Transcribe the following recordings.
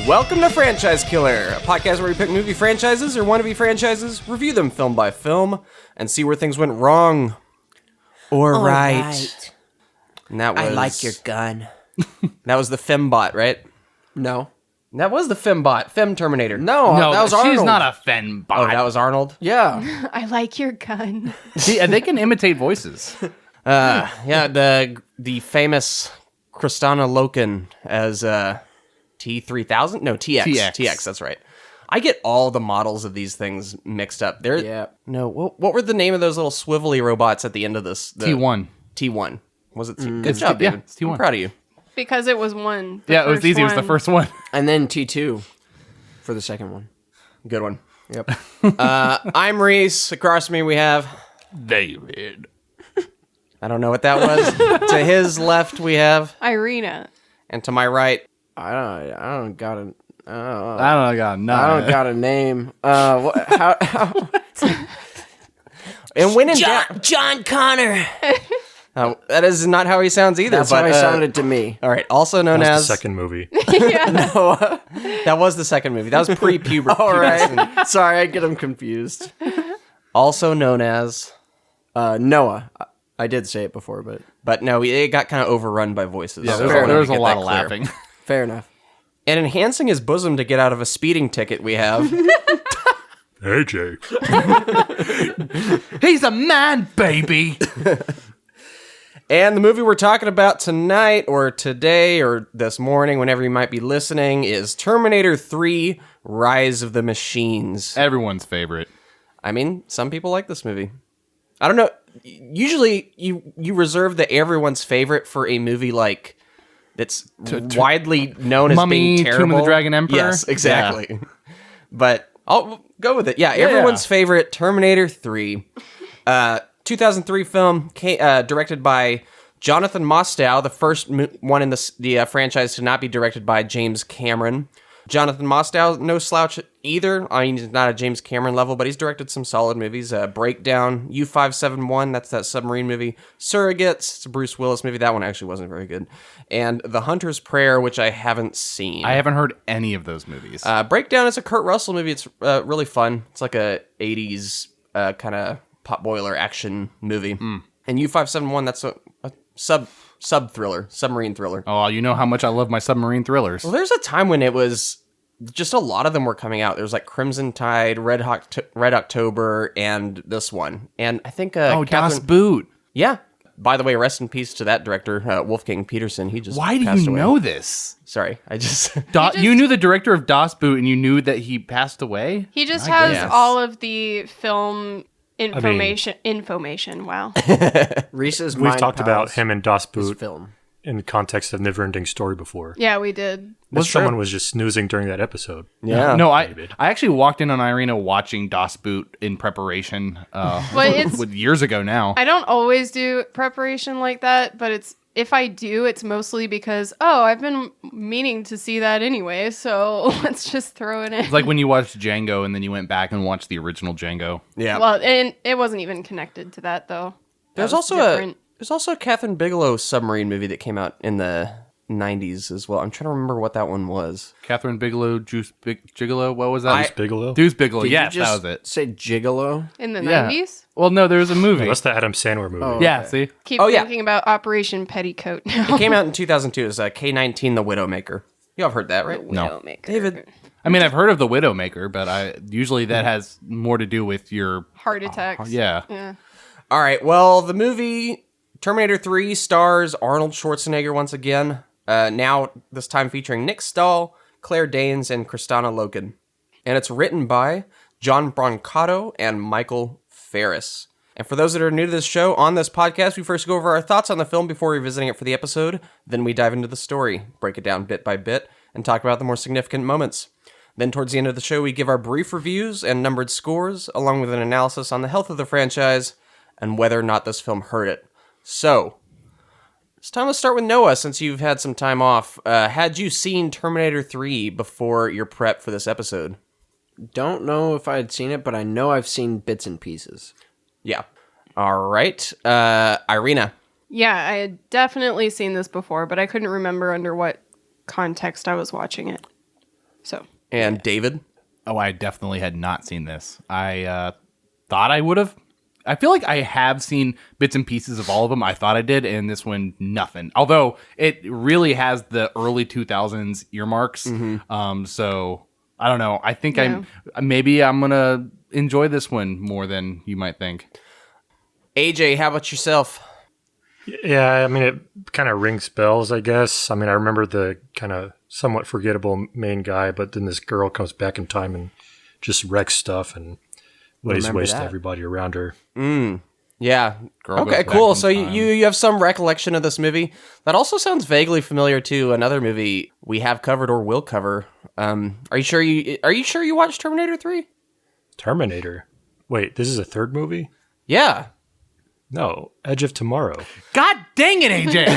Welcome to Franchise Killer, a podcast where we pick movie franchises or wannabe franchises, review them film by film, and see where things went wrong or right. And that was, I like your gun. That was the Fembot, right? No. That was the Fembot, Fem Terminator. No, that was Arnold. She's not a fembot. Oh, that was Arnold? Yeah. I like your gun. See, and they can imitate voices. Yeah, the famous Kristana Loken as T3000? No, TX. TX, that's right. I get all the models of these things mixed up. No, what were the name of those little swivelly robots at the end of this? T1. T1. Was it? Good job, yeah, David. it's T1. I'm proud of you. Because it was one. Yeah, it was easy. It was the first one. And then T2 for the second one. Good one. Yep. I'm Reese. Across from me we have... David. I don't know what that was. To his left we have... Irina. And to my right... I don't got a... I don't got a name. How And when in doubt... John Connor. that is not how he sounds either. That's but, how he sounded to me. All right, also known That was as... the second movie. That was the second movie. That was pre-puberty. All right. Sorry, I get him confused. Also known as... Noah. I did say it before, but... But no, it got kind of overrun by voices. Yeah, so there was a get lot that of clear. laughing. Fair enough. And enhancing his bosom to get out of a speeding ticket we have... Hey, Jake. He's a man, baby. And the movie we're talking about tonight, or today, or this morning, whenever you might be listening, is Terminator 3: Rise of the Machines. Everyone's favorite. I mean, some people like this movie. I don't know. Usually, you reserve the everyone's favorite for a movie like that's widely known as Mummy, being terrible. Tomb of the Dragon Emperor? Yes, exactly. Yeah. But I'll go with it. Yeah, everyone's favorite, Terminator 3. 2003 film, directed by Jonathan Mostow, the first one in the franchise to not be directed by James Cameron. Jonathan Mostow, no slouch either. I mean, he's not a James Cameron level, but he's directed some solid movies. Breakdown, U-571, that's that submarine movie. Surrogates, it's a Bruce Willis movie. That one actually wasn't very good. And The Hunter's Prayer, which I haven't seen. I haven't heard any of those movies. Breakdown is a Kurt Russell movie. It's really fun. It's like a 80s kind of potboiler action movie. And U-571, that's a sub-thriller, submarine thriller. Oh, you know how much I love my submarine thrillers. Well, there's a time when it was just a lot of them were coming out. There was like Crimson Tide, Red October, and this one. And I think Das Boot. Yeah. By the way, rest in peace to that director, Wolfgang Peterson. He just Why do passed you away. know this? Sorry, I just... You knew the director of Das Boot and you knew that he passed away? He just I has guess. all of the film information. Wow. Reese's We've Mind talked about Palace him and Das is Boot film. in the context of Neverending Story before. Yeah, we did. Someone was just snoozing during that episode. Yeah. No, I David. actually walked in on Irina watching Das Boot in preparation years ago now. I don't always do preparation like that, but if I do, it's mostly because, I've been meaning to see that anyway, so let's just throw it in. It's like when you watched Django and then you went back and watched the original Django. Yeah. Well, and it wasn't even connected to that, though. There's also a Catherine Bigelow submarine movie that came out in the 90s as well. I'm trying to remember what that one was. Catherine Bigelow, Gigolo, what was that? Deuce Bigelow? Deuce Bigelow, Did yes, you just that was it. say gigolo? In the Yeah. 90s? Well, no, there was a movie. That's the Adam Sandler movie. Oh. Yeah, Okay. see? Keep yeah. thinking about Operation Petticoat now. It came out in 2002. It was K-19, The Widowmaker. You all have heard that, right? No. David. I mean, I've heard of The Widowmaker, but usually that has more to do with your... Heart attacks. Yeah. All right, well, the movie Terminator 3 stars Arnold Schwarzenegger once again, now this time featuring Nick Stahl, Claire Danes, and Kristana Loken. And it's written by John Brancato and Michael Ferris. And for those that are new to this show, on this podcast, we first go over our thoughts on the film before revisiting it for the episode. Then we dive into the story, break it down bit by bit, and talk about the more significant moments. Then towards the end of the show, we give our brief reviews and numbered scores, along with an analysis on the health of the franchise and whether or not this film hurt it. So, it's time to start with Noah, since you've had some time off. Had you seen Terminator 3 before your prep for this episode? Don't know if I had seen it, but I know I've seen bits and pieces. Yeah. All right. Irina. Yeah, I had definitely seen this before, but I couldn't remember under what context I was watching it. So. And David? Oh, I definitely had not seen this. I thought I would have. I feel like I have seen bits and pieces of all of them. I thought I did, and this one, nothing. Although it really has the early 2000s earmarks. So I don't know. I think maybe I'm going to enjoy this one more than you might think. AJ, how about yourself? Yeah, I mean, it kind of rings bells, I guess. I mean, I remember the kind of somewhat forgettable main guy, but then this girl comes back in time and just wrecks stuff and lays waste to everybody around her. Yeah. Girl Okay, goes cool. back in So time. you have some recollection of this movie. That also sounds vaguely familiar to another movie we have covered or will cover. Are you sure you watched Terminator 3? Terminator? Wait, this is a third movie? Yeah. No, Edge of Tomorrow. God dang it, AJ!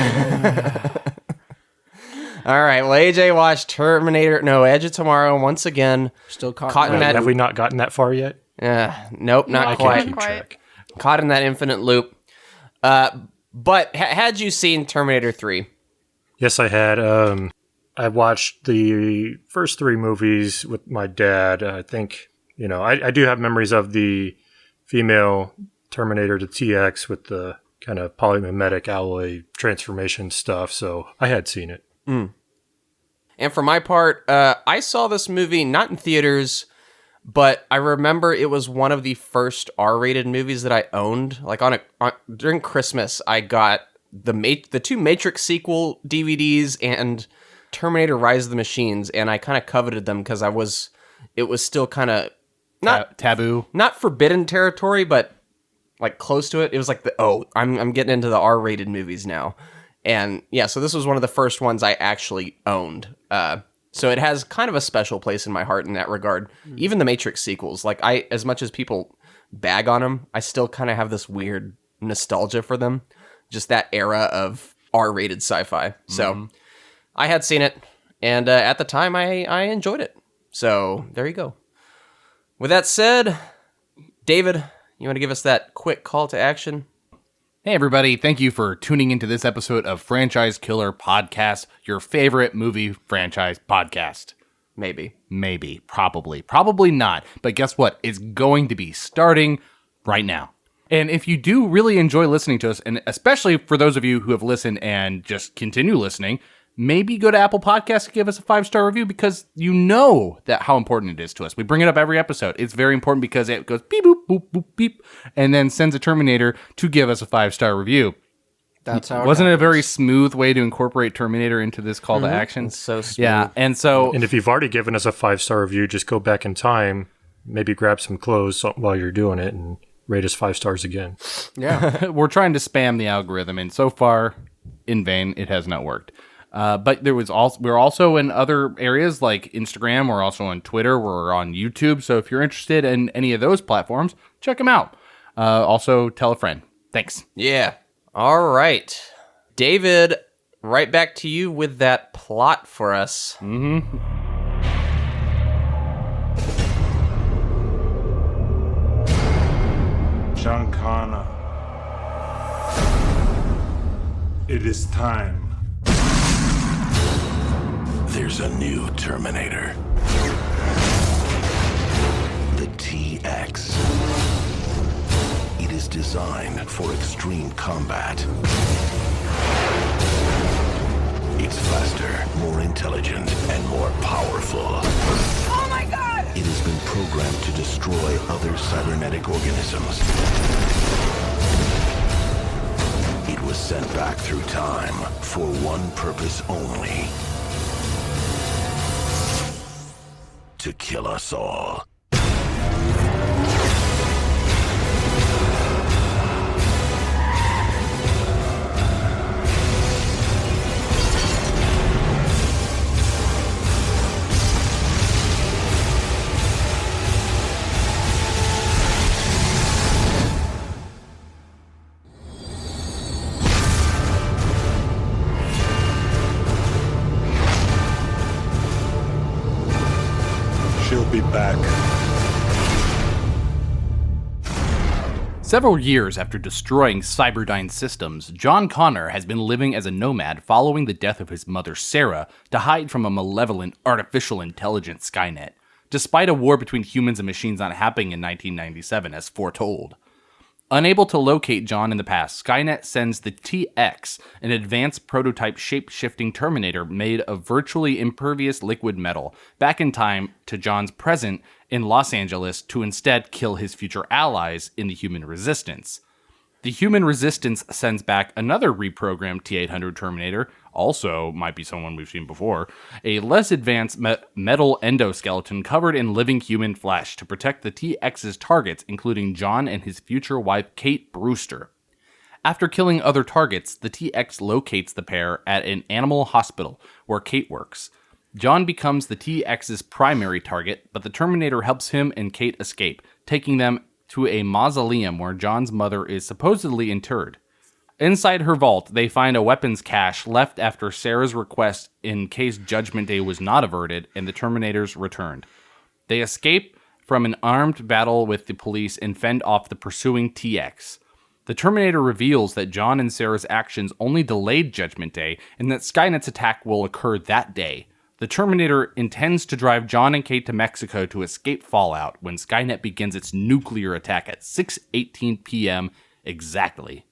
All right. Well, AJ watched Edge of Tomorrow once again. Still caught in that. Have we not gotten that far yet? Nope, not I quite. can't keep Quite. track. Caught in that infinite loop. But had you seen Terminator 3? Yes, I had. I watched the first three movies with my dad. I think, I do have memories of the female Terminator to TX with the kind of polymimetic alloy transformation stuff. So I had seen it. And for my part, I saw this movie not in theaters, but I remember it was one of the first R-rated movies that I owned. Like during Christmas, I got the two Matrix sequel DVDs and Terminator: Rise of the Machines, and I kind of coveted them because it was still kind of not Taboo. not forbidden territory, but like close to it. It was like I'm getting into the R-rated movies now. And yeah, so this was one of the first ones I actually owned. So it has kind of a special place in my heart in that regard. Even the Matrix sequels, like as much as people bag on them, I still kind of have this weird nostalgia for them. Just that era of R-rated sci-fi. So I had seen it, and at the time I enjoyed it. So there you go. With that said, David, you want to give us that quick call to action? Hey, everybody. Thank you for tuning into this episode of Franchise Killer Podcast, your favorite movie franchise podcast. Maybe. Probably not. But guess what? It's going to be starting right now. And if you do really enjoy listening to us, and especially for those of you who have listened and just continue listening, maybe go to Apple Podcasts and give us a 5-star review because you know that how important it is to us. We bring it up every episode. It's very important because it goes beep, boop, boop, boop, beep, and then sends a Terminator to give us a 5-star review. That's how Wasn't it a very smooth way to incorporate Terminator into this call to action? It's so smooth. Yeah, and so... And if you've already given us a 5-star review, just go back in time, maybe grab some clothes while you're doing it, and rate us 5 stars again. Yeah. we're trying to spam the algorithm, and so far, in vain, it has not worked. But we're also in other areas like Instagram. We're also on Twitter. We're on YouTube. So if you're interested in any of those platforms, check them out. Also, tell a friend. Thanks. Yeah. All right. David, right back to you with that plot for us. Shankana. It is time. There's a new Terminator. The TX. It is designed for extreme combat. It's faster, more intelligent, and more powerful. Oh my God! It has been programmed to destroy other cybernetic organisms. It was sent back through time for one purpose only. To kill us all. She'll be back. Several years after destroying Cyberdyne Systems, John Connor has been living as a nomad following the death of his mother Sarah to hide from a malevolent artificial intelligence Skynet, despite a war between humans and machines not happening in 1997 as foretold. Unable to locate John in the past, Skynet sends the TX, an advanced prototype shape-shifting Terminator made of virtually impervious liquid metal, back in time to John's present in Los Angeles to instead kill his future allies in the Human Resistance. The Human Resistance sends back another reprogrammed T-800 Terminator, also might be someone we've seen before, a less advanced metal endoskeleton covered in living human flesh to protect the TX's targets, including John and his future wife Kate Brewster. After killing other targets, the TX locates the pair at an animal hospital where Kate works. John becomes the TX's primary target, but the Terminator helps him and Kate escape, taking them to a mausoleum where John's mother is supposedly interred. Inside her vault, they find a weapons cache left after Sarah's request in case Judgment Day was not averted and the Terminators returned. They escape from an armed battle with the police and fend off the pursuing TX. The Terminator reveals that John and Sarah's actions only delayed Judgment Day and that Skynet's attack will occur that day. The Terminator intends to drive John and Kate to Mexico to escape fallout when Skynet begins its nuclear attack at 6:18 p.m. exactly.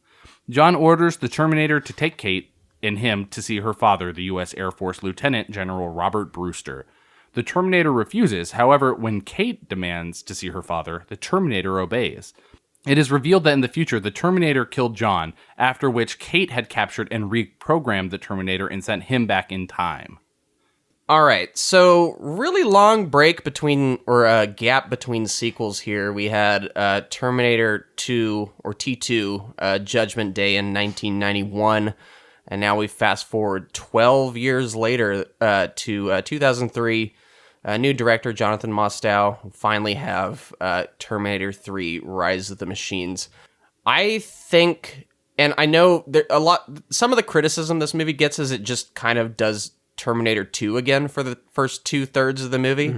John orders the Terminator to take Kate and him to see her father, the U.S. Air Force Lieutenant General Robert Brewster. The Terminator refuses, however, when Kate demands to see her father, the Terminator obeys. It is revealed that in the future, the Terminator killed John, after which Kate had captured and reprogrammed the Terminator and sent him back in time. All right, so really long break between, or a gap between sequels here. We had Terminator 2, or T2, Judgment Day in 1991, and now we fast forward 12 years later to 2003. New director Jonathan Mostow finally have Terminator 3, Rise of the Machines. I think, and I know there some of the criticism this movie gets is it just kind of does Terminator 2 again for the first 2/3 of the movie,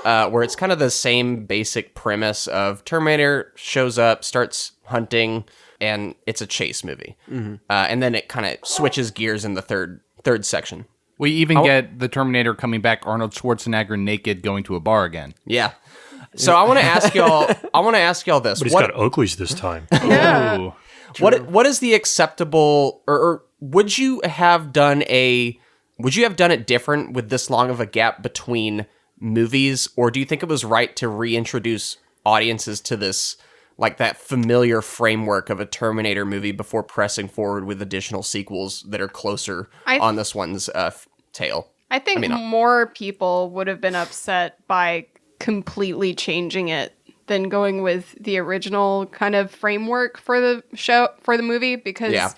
where it's kind of the same basic premise of Terminator shows up, starts hunting, and it's a chase movie. And then it kind of switches gears in the third section. We even get the Terminator coming back, Arnold Schwarzenegger naked, going to a bar again. Yeah. So I want to ask y'all this. But he's got Oakley's this time. Yeah. Ooh. What is the acceptable, or would you have done it different with this long of a gap between movies, or do you think it was right to reintroduce audiences to this, like that familiar framework of a Terminator movie before pressing forward with additional sequels that are closer on this one's tail? I think more people would have been upset by completely changing it than going with the original kind of framework for the show, for the movie, because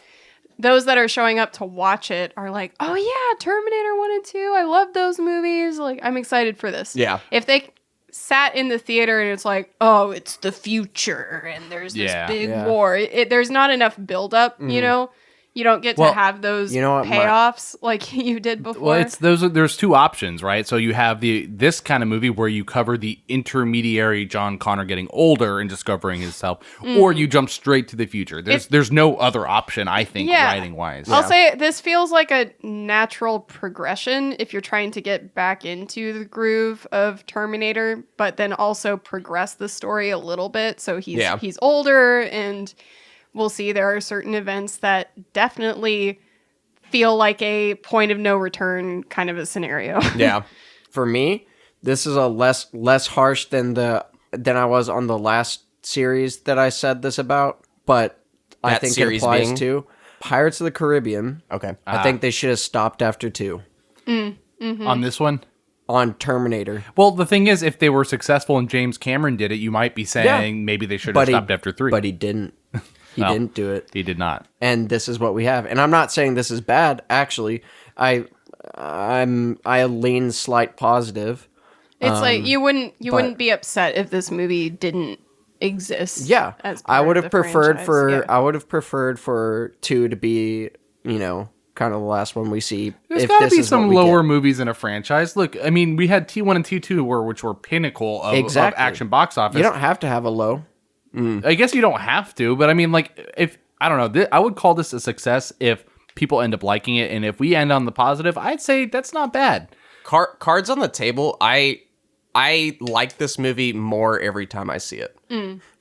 those that are showing up to watch it are like, oh yeah, Terminator 1 and 2, I love those movies, like I'm excited for this. Yeah. If they sat in the theater and it's like, oh, it's the future and there's this big war, there's not enough buildup, you know? You don't get to have those payoffs like you did before. Well, there's two options, right? So you have this kind of movie where you cover the intermediary John Connor getting older and discovering himself, or you jump straight to the future. There's no other option, I think, writing wise. I'll say this feels like a natural progression if you're trying to get back into the groove of Terminator, but then also progress the story a little bit. So he's older, and we'll see there are certain events that definitely feel like a point of no return kind of a scenario. Yeah. For me, this is a less harsh than I was on the last series that I said this about, but I think it applies to Pirates of the Caribbean. Okay. I think they should have stopped after 2. On this one? On Terminator. Well, the thing is, if they were successful and James Cameron did it, you might be saying maybe they should have stopped after 3. But he didn't. He didn't do it. He did not. And this is what we have. And I'm not saying this is bad. Actually, I lean slight positive. It's like you wouldn't be upset if this movie didn't exist. Yeah, as I would have preferred franchise. for 2 to be, kind of the last one we see. There's got to be some lower movies in a franchise. Look, I mean, we had T1 and T2 which were pinnacle of action box office. You don't have to have a low. I guess you don't have to, but I mean, like, if I don't know, I would call this a success if people end up liking it, and if we end on the positive, I'd say that's not bad. Cards on the table. I like this movie more every time I see it.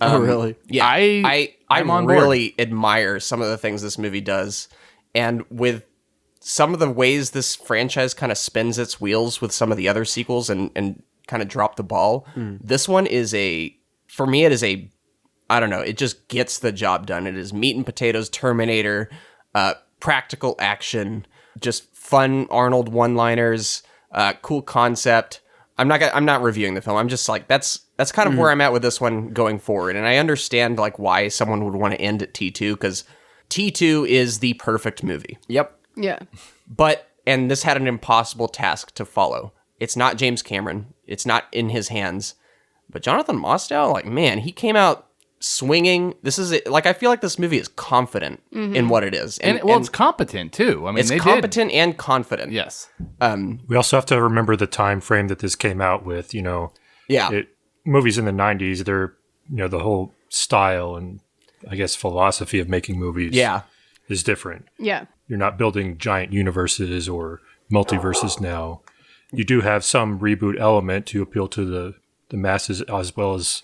Oh, really? Yeah, I on really admire some of the things this movie does, and with some of the ways this franchise kind of spins its wheels with some of the other sequels and kind of drop the ball. This one is for me, it is I don't know, it just gets the job done. It is meat and potatoes, Terminator, practical action, just fun Arnold one-liners, cool concept. I'm not reviewing the film. I'm just like, that's kind of where I'm at with this one going forward. And I understand like why someone would want to end at T2, because T2 is the perfect movie. Yep. Yeah. And this had an impossible task to follow. It's not James Cameron. It's not in his hands. But Jonathan Mostow, like, man, he came out swinging. This is like, I feel like this movie is confident in what it is. And it's competent too. I mean, it's competent and confident. Yes. We also have to remember the time frame that this came out with, Yeah. Movies in the 90s, they're, the whole style and I guess philosophy of making movies is different. Yeah. You're not building giant universes or multiverses now. You do have some reboot element to appeal to the masses, as well as,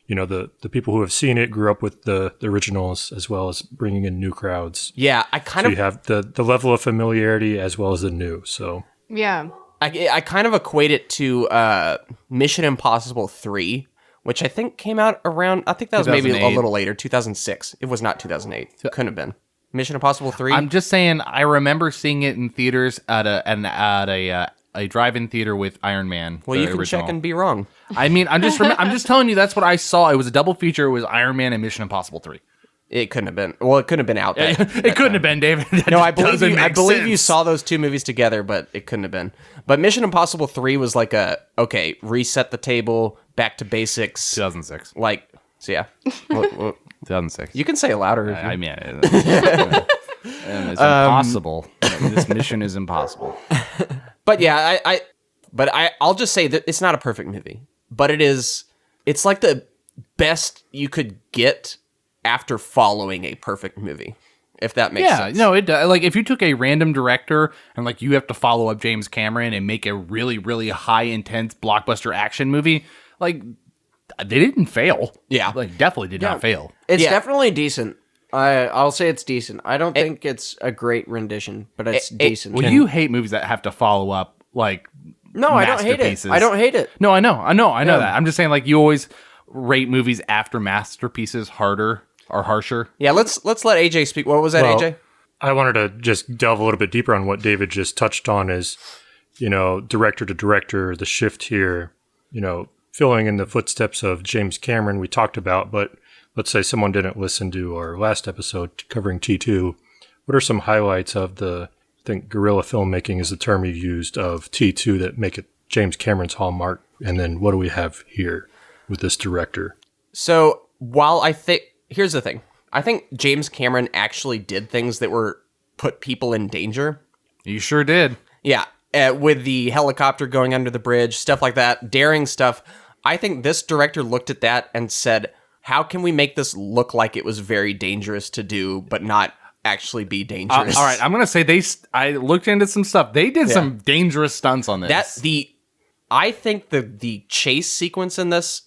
the people who have seen it grew up with the originals, as well as bringing in new crowds. Yeah, you have the level of familiarity as well as the new. So Yeah. I kind of equate it to Mission Impossible 3, which I think came out around, I think that was maybe a 2008. little later, 2006. It was not 2008. It couldn't have been. Mission Impossible 3? I'm just saying, I remember seeing it in theaters at a drive-in theater with Iron Man. Well, you can check and be wrong. I mean, I'm just telling you that's what I saw. It was a double feature. It was Iron Man and Mission Impossible 3. It couldn't have been. Well, it couldn't have been out. It couldn't have been, David. No, I believe you saw those two movies together, but it couldn't have been. But Mission Impossible 3 was like reset the table, back to basics. 2006. Like, so yeah. 2006. You can say it louder. I mean, and it's impossible. This mission is impossible. But yeah, I'll just say that it's not a perfect movie, but it's like the best you could get after following a perfect movie, if that makes sense. No, it does. Like, if you took a random director and like you have to follow up James Cameron and make a really, really high intense blockbuster action movie, like, they didn't fail. Yeah. Like, definitely did not fail. It's definitely decent. I'll say it's decent. I don't think it's a great rendition, but it's decent. Well, you hate movies that have to follow up, like, No, I don't hate it. masterpieces. I don't hate it. No, I know that. I'm just saying, like, you always rate movies after masterpieces harder or harsher. Yeah, let's let AJ speak. What was that, AJ? I wanted to just delve a little bit deeper on what David just touched on is, director to director, the shift here, filling in the footsteps of James Cameron we talked about, but let's say someone didn't listen to our last episode covering T2. What are some highlights of I think guerrilla filmmaking is the term you used, of T2 that make it James Cameron's hallmark? And then what do we have here with this director? So here's the thing. I think James Cameron actually did things that put people in danger. You sure did. Yeah, with the helicopter going under the bridge, stuff like that, daring stuff. I think this director looked at that and said, how can we make this look like it was very dangerous to do, but not actually be dangerous? All right, I'm going to say I looked into some stuff. They did some dangerous stunts on this. I think the chase sequence in this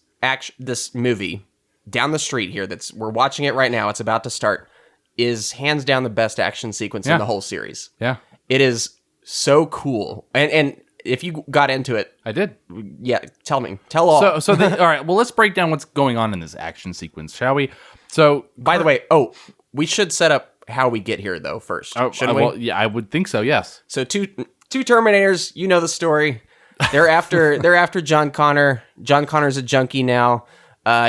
movie down the street here, we're watching it right now, it's about to start, is hands down the best action sequence in the whole series. Yeah. It is so cool. And if you got into it, I did. Yeah, tell all. All right, well, let's break down what's going on in this action sequence, shall we? So, by the way, we should set up how we get here though first. Shouldn't we? Well, yeah, I would think so. Yes. So two Terminators, you know the story. They're after John Connor. John Connor's a junkie now.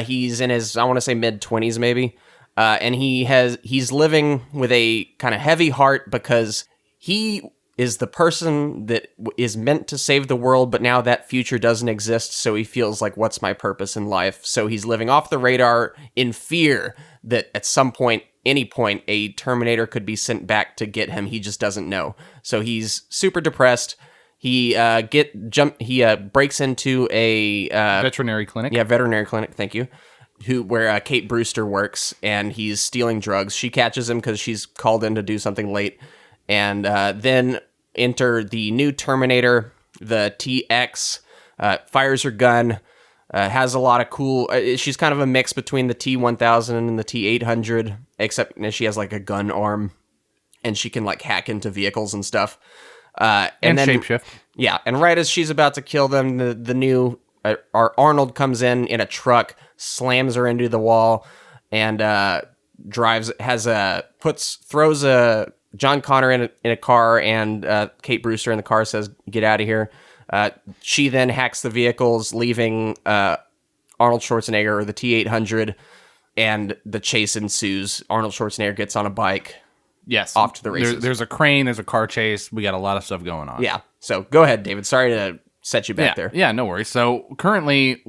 He's in his, I want to say, mid-20s maybe. And he's living with a kind of heavy heart because he is the person that is meant to save the world, but now that future doesn't exist, so he feels like, what's my purpose in life? So he's living off the radar in fear that at some point, any point, a Terminator could be sent back to get him. He just doesn't know. So he's super depressed. He breaks into a veterinary clinic. Yeah, veterinary clinic. Thank you. where Kate Brewster works, and he's stealing drugs. She catches him because she's called in to do something late. And then enter the new Terminator, the TX, fires her gun, has a lot of cool... she's kind of a mix between the T-1000 and the T-800, except she has like a gun arm, and she can like hack into vehicles and stuff. And then shapeshift. Yeah, and right as she's about to kill them, the new... Arnold comes in a truck, slams her into the wall, and throws John Connor in a car, and Kate Brewster in the car says, "Get out of here." She then hacks the vehicles, leaving Arnold Schwarzenegger or the T-800, and the chase ensues. Arnold Schwarzenegger gets on a bike. Yes, off to the races. There's a crane. There's a car chase. We got a lot of stuff going on. Yeah. So go ahead, David. Sorry to set you back there. Yeah, no worries. So currently,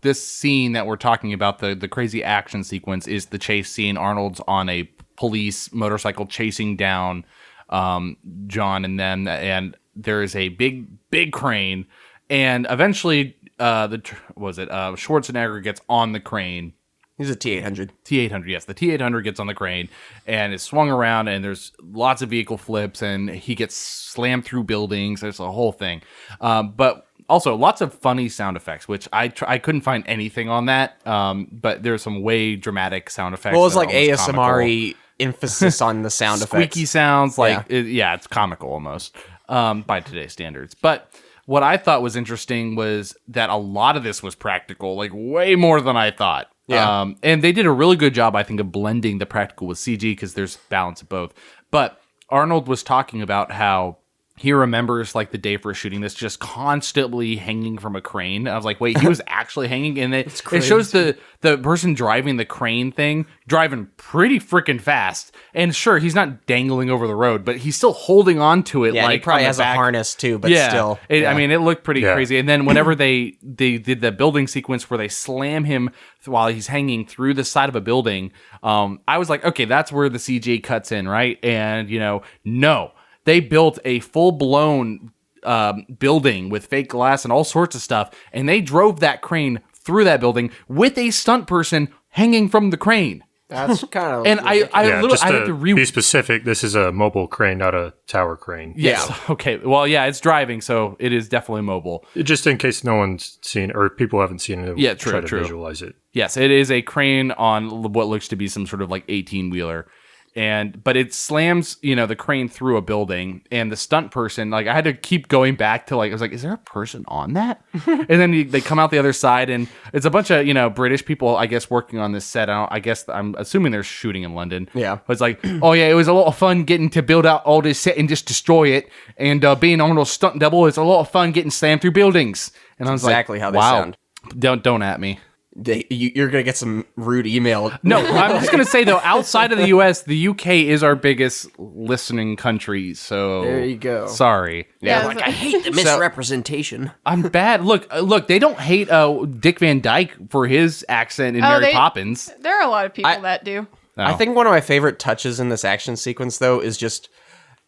this scene that we're talking about, the crazy action sequence, is the chase scene. Arnold's on a police motorcycle chasing down John and them, and there is a big crane, and eventually Schwarzenegger gets on the crane. He's a T-800. T-800, yes. The T-800 gets on the crane and is swung around, and there's lots of vehicle flips, and he gets slammed through buildings. There's a whole thing. But also lots of funny sound effects, which I couldn't find anything on that. But there's some way dramatic sound effects. Well, it's like ASMR emphasis on the sound effects. Squeaky sounds, like, it's comical almost by today's standards. But what I thought was interesting was that a lot of this was practical, like way more than I thought. Yeah. And they did a really good job, I think, of blending the practical with CG because there's balance of both. But Arnold was talking about how he remembers like the day for shooting this just constantly hanging from a crane. I was like, wait, he was actually hanging? And it shows the person driving the crane thing driving pretty freaking fast. And sure, he's not dangling over the road, but he's still holding on to it. Yeah, like he probably has a harness too, but still. I mean, it looked pretty crazy. And then whenever they did the building sequence where they slam him while he's hanging through the side of a building, I was like, okay, that's where the CG cuts in, right? And, no. They built a full-blown building with fake glass and all sorts of stuff, and they drove that crane through that building with a stunt person hanging from the crane. That's kind of... And I had to be specific, this is a mobile crane, not a tower crane. Yes. Yeah. Okay. Well, yeah, it's driving, so it is definitely mobile. Just in case no one's seen or people haven't seen it, true. Visualize it. Yes, it is a crane on what looks to be some sort of like 18-wheeler. But it slams, the crane through a building, and the stunt person, like, I had to keep going back to, like, I was like, is there a person on that? And then they come out the other side, and it's a bunch of, British people, I guess, working on this set. I'm assuming they're shooting in London. Yeah. But it's like, oh yeah, it was a lot of fun getting to build out all this set and just destroy it. And being Arnold's stunt double, it's a lot of fun getting slammed through buildings. And I was exactly like, how they wow. sound. Don't at me. You're going to get some rude email. No, I'm just going to say, though, outside of the U.S., the UK is our biggest listening country, so... There you go. Sorry. Yeah. I hate the misrepresentation. I'm bad. Look, they don't hate Dick Van Dyke for his accent in Mary Poppins. There are a lot of people that do. No. I think one of my favorite touches in this action sequence, though, is just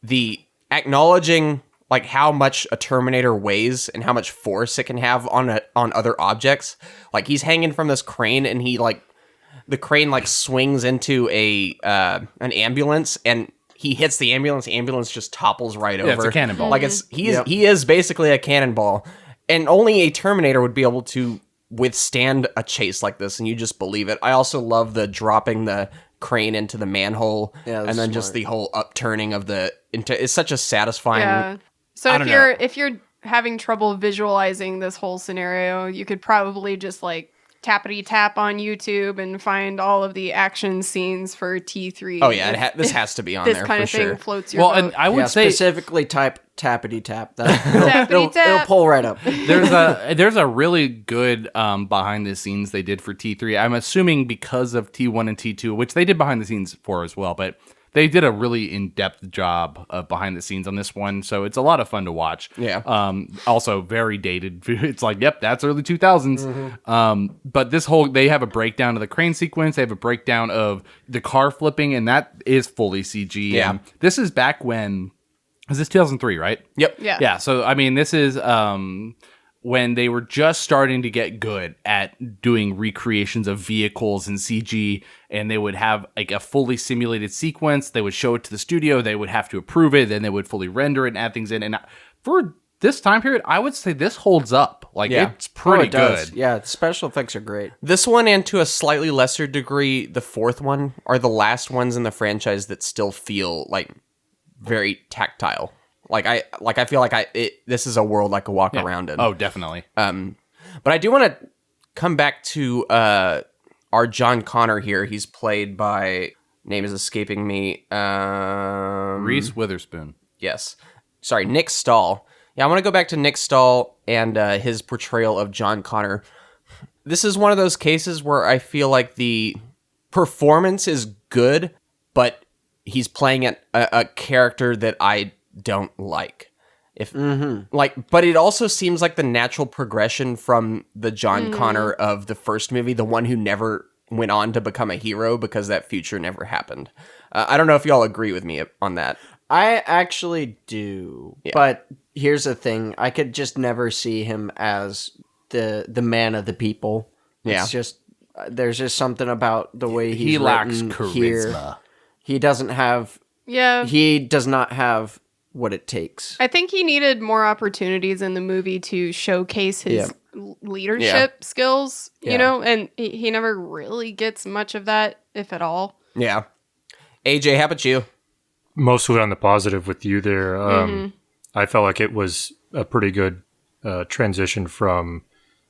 the acknowledging... like how much a Terminator weighs and how much force it can have on other objects. Like he's hanging from this crane, and the crane swings into an ambulance, and he hits the ambulance. The ambulance just topples right over. It's a cannonball. Like he is basically a cannonball, and only a Terminator would be able to withstand a chase like this. And you just believe it. I also love the dropping the crane into the manhole, and then just the whole upturning of it's such a satisfying. Yeah. So if you're having trouble visualizing this whole scenario, you could probably just tappity tap on YouTube and find all of the action scenes for T3. Oh yeah, this has to be on there. This kind for of thing sure. floats your boat. And I would say specifically type tappity tap. Tappity tap. It'll pull right up. There's a really good behind the scenes they did for T3. I'm assuming because of T1 and T2, which they did behind the scenes for as well, but they did a really in-depth job of behind the scenes on this one, so it's a lot of fun to watch. Yeah. Also very dated. It's like, yep, that's early 2000s. Mm-hmm. But they have a breakdown of the crane sequence. They have a breakdown of the car flipping, and that is fully CG. Yeah. And this is back when... Is this 2003, right? Yep. Yeah. Yeah, so, I mean, this is... when they were just starting to get good at doing recreations of vehicles and CG, and they would have like a fully simulated sequence. They would show it to the studio. They would have to approve it. Then they would fully render it and add things in. And for this time period, I would say this holds up. Like, it's pretty good. Yeah, the special effects are great. This one, and to a slightly lesser degree, the fourth one, are the last ones in the franchise that still feel like very tactile. I feel like this is a world I could walk around in. Oh, definitely. But I do want to come back to our John Connor here. He's played by, name is escaping me. Reese Witherspoon. Yes. Sorry, Nick Stahl. Yeah, I want to go back to Nick Stahl and his portrayal of John Connor. This is one of those cases where I feel like the performance is good, but he's playing a character that I don't like. But it also seems like the natural progression from the John Connor of the first movie, the one who never went on to become a hero because that future never happened. I don't know if y'all agree with me on that. I actually do, but here's the thing: I could just never see him as the man of the people. Yeah, it's just there's just something about the way he lacks charisma. Here. He doesn't have. Yeah, he does not have what it takes. I think he needed more opportunities in the movie to showcase his leadership skills. You know, and he never really gets much of that, if at all. Yeah. AJ, how about you? Mostly on the positive with you there. I felt like it was a pretty good transition from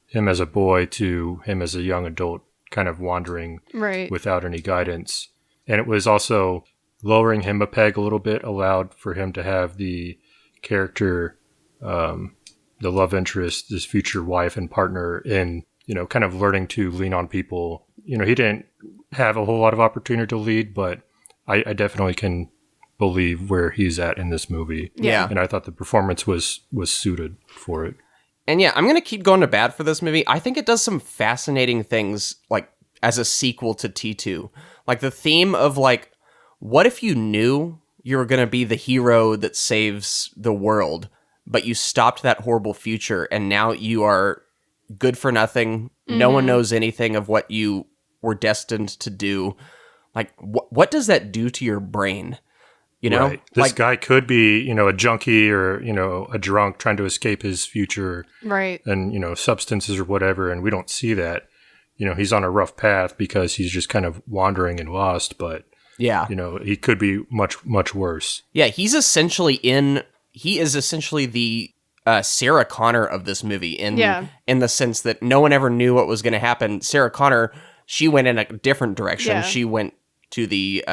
him as a boy to him as a young adult, kind of wandering without any guidance. And it was also lowering him a peg a little bit, allowed for him to have the character, the love interest, his future wife and partner in, kind of learning to lean on people. He didn't have a whole lot of opportunity to lead, but I definitely can believe where he's at in this movie. Yeah. And I thought the performance was suited for it. And yeah, I'm going to keep going to bat for this movie. I think it does some fascinating things, like, as a sequel to T2. Like, the theme of, like, what if you knew you were going to be the hero that saves the world, but you stopped that horrible future, and now you are good for nothing. No one knows anything of what you were destined to do. Like, what does that do to your brain? Right. This guy could be, a junkie or, a drunk trying to escape his future. Right. And, substances or whatever. And we don't see that. He's on a rough path because he's just kind of wandering and lost. But, he could be much, much worse. Yeah, he is essentially the Sarah Connor of this movie in the sense that no one ever knew what was going to happen. Sarah Connor, she went in a different direction. Yeah. She went to the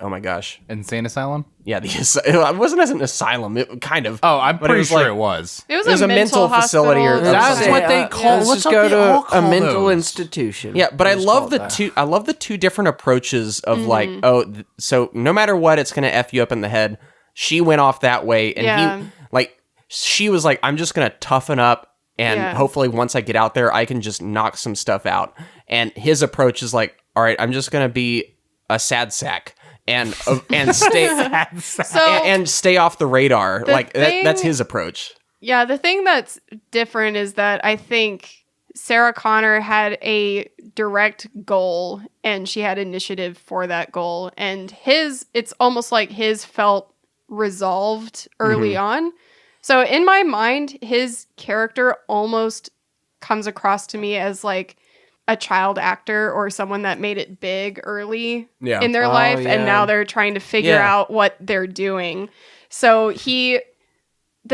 oh my gosh. Insane asylum? Yeah, it wasn't as an asylum, it kind of. Oh, I'm pretty sure it was. It was a mental facility or that's what they call it. Let's just go to a mental institution. Yeah, but I love the two different approaches of like, so no matter what, it's going to F you up in the head. She went off that way, and she was like, I'm just going to toughen up, and hopefully once I get out there, I can just knock some stuff out. And his approach is like, all right, I'm just going to be a sad sack. And stay and stay off the radar. That's his approach. Yeah, the thing that's different is that I think Sarah Connor had a direct goal and she had initiative for that goal. And it's almost like his felt resolved early on. So in my mind, his character almost comes across to me as like a child actor or someone that made it big early in their life and now they're trying to figure out what they're doing. So the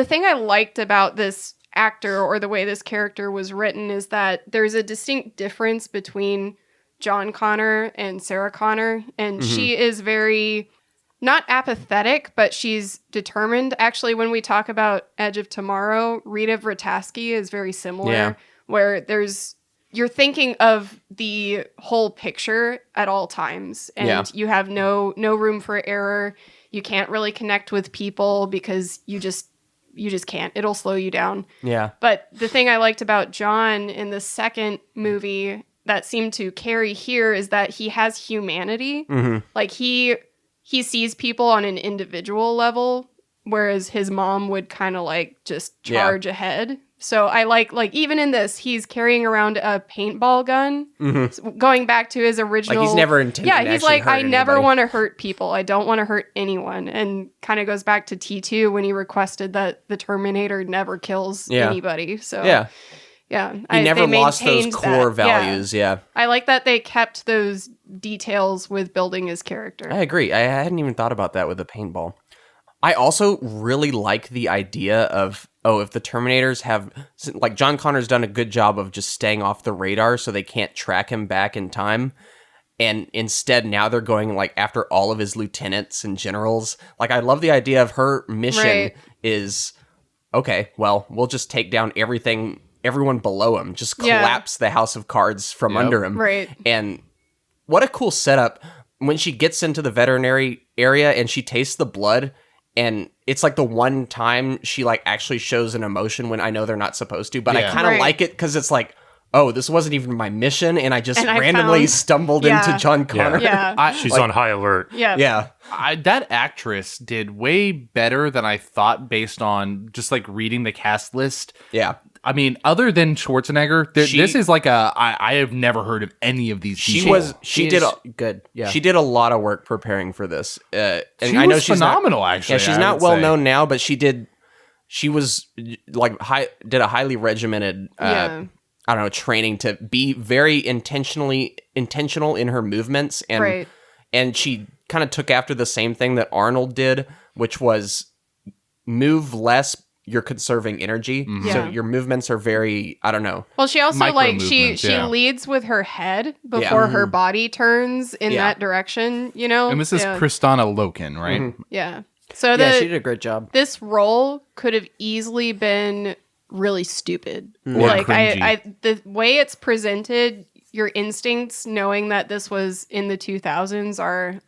thing I liked about this actor or the way this character was written is that there's a distinct difference between John Connor and Sarah Connor, and she is very not apathetic, but she's determined. Actually, when we talk about Edge of Tomorrow, Rita Vrataski is very similar, where you're thinking of the whole picture at all times, and you have no room for error. You can't really connect with people because you just can't. It'll slow you down. Yeah. But the thing I liked about John in the second movie that seemed to carry here is that he has humanity. Like he sees people on an individual level whereas his mom would kind of like just charge ahead. So I like even in this, he's carrying around a paintball gun, going back to his original. Like he's never intended. Yeah, he's like, I never anybody. want to hurt people. I don't want to hurt anyone, and kind of goes back to T2 when he requested that the Terminator never kills anybody. So yeah. He never lost those maintained core that. values. Yeah. I like that they kept those details with building his character. I agree. I hadn't even thought about that with the paintball. I also really like the idea of, if the Terminators have, like, John Connor's done a good job of just staying off the radar so they can't track him back in time. And instead, now they're going, like, after all of his lieutenants and generals. Like, I love the idea of her mission is, okay, well, we'll just take down everyone below him. Just collapse the House of Cards from under him. Right. And what a cool setup. When she gets into the veterinary area and she tastes the blood, and it's like the one time she like actually shows an emotion when I know they're not supposed to, but I kind of like it because it's like, oh, this wasn't even my mission, and I just randomly stumbled into John Connor. Yeah. She's on high alert. Yeah. That actress did way better than I thought based on just like reading the cast list. Yeah. I mean, other than Schwarzenegger, this is like I have never heard of any of these people. She did good. Yeah. She did a lot of work preparing for this. And she I know was she's phenomenal, actually. Yeah, she's not well known now, but she was like did a highly regimented I don't know, training to be very intentional in her movements, and she kind of took after the same thing that Arnold did, which was move less. You're conserving energy, so your movements are very, I don't know. Well, she also like she leads with her head before her body turns in that direction, you know. And this is Kristana Loken, right? Mm-hmm. Yeah. So she did a great job. This role could have easily been really stupid. Or Like cringy. the way it's presented, your instincts knowing that this was in the 2000s are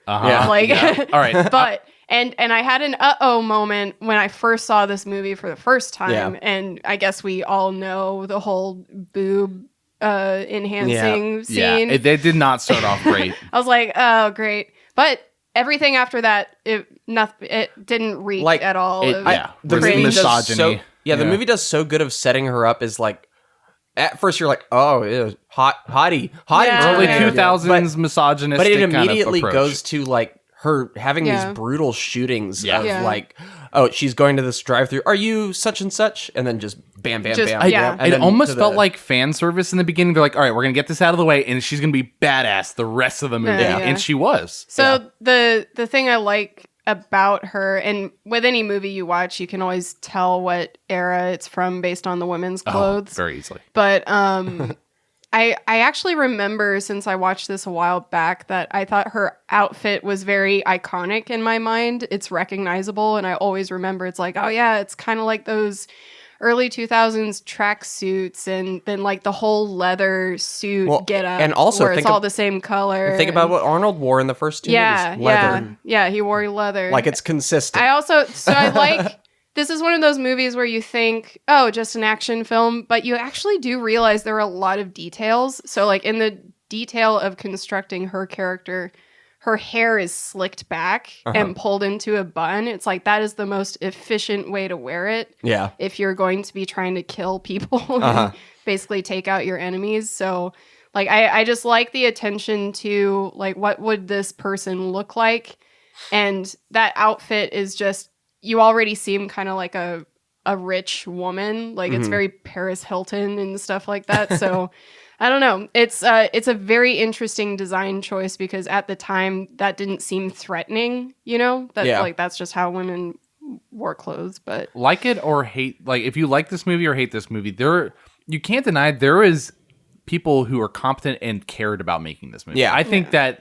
like All right. but and I had an moment when I first saw this movie for the first time, and I guess we all know the whole boob enhancing scene. Yeah, they did not start off great. I was like, oh great, but everything after that, it didn't reek at all. The movie misogyny. The movie does so good of setting her up as like. At first, you're like, "Oh, ew, hottie, early 2000s misogynistic." But it immediately kind of goes to like her having these brutal shootings of like, "Oh, she's going to this drive-through. Are you such and such?" And then just bam, bam, bam. And it almost felt like fan service in the beginning. They're like, "All right, we're gonna get this out of the way, and she's gonna be badass the rest of the movie," and she was. So the thing I like about her, and with any movie you watch, you can always tell what era it's from based on the women's clothes. Very easily. But I actually remember, since I watched this a while back, that I thought her outfit was very iconic in my mind. It's recognizable, and I always remember it's like, oh yeah, it's kind of like those early 2000s track suits, and then like the whole leather suit get up, and also where it's all the same color. Think about what Arnold wore in the first two movies. Leather. Yeah, he wore leather. Like it's consistent. I like this is one of those movies where you think, oh, just an action film, but you actually do realize there are a lot of details. So like in the detail of constructing her character, her hair is slicked back and pulled into a bun. It's like that is the most efficient way to wear it. Yeah. If you're going to be trying to kill people and basically take out your enemies. So like I just like the attention to like what would this person look like? And that outfit is just, you already seem kind of like a rich woman. Like it's very Paris Hilton and stuff like that. So I don't know. It's a very interesting design choice because at the time that didn't seem threatening, you know? Like that's just how women wore clothes, but like it or hate, like if you like this movie or hate this movie, you can't deny there is people who are competent and cared about making this movie. Yeah. I think that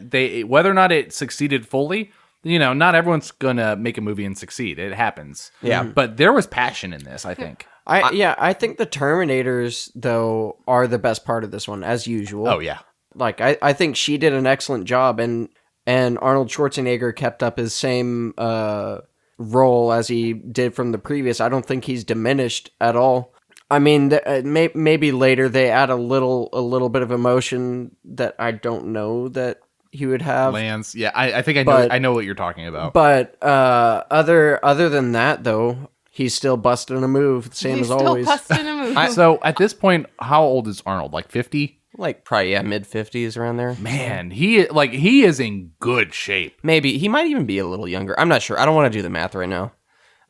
whether or not it succeeded fully, you know, not everyone's gonna make a movie and succeed. It happens. Yeah. But there was passion in this, I think. I think the Terminators, though, are the best part of this one, as usual. Oh, yeah. Like, I think she did an excellent job, and Arnold Schwarzenegger kept up his same role as he did from the previous. I don't think he's diminished at all. I mean, maybe later they add a little bit of emotion that I don't know that he would have. Lance. Yeah, I think I know what you're talking about. But other than that, though, he's still busting a move, same as always. He's still busting a move. So at this point, how old is Arnold? Like 50? Like probably mid-50s around there. Man, he is in good shape. Maybe he might even be a little younger. I'm not sure. I don't want to do the math right now.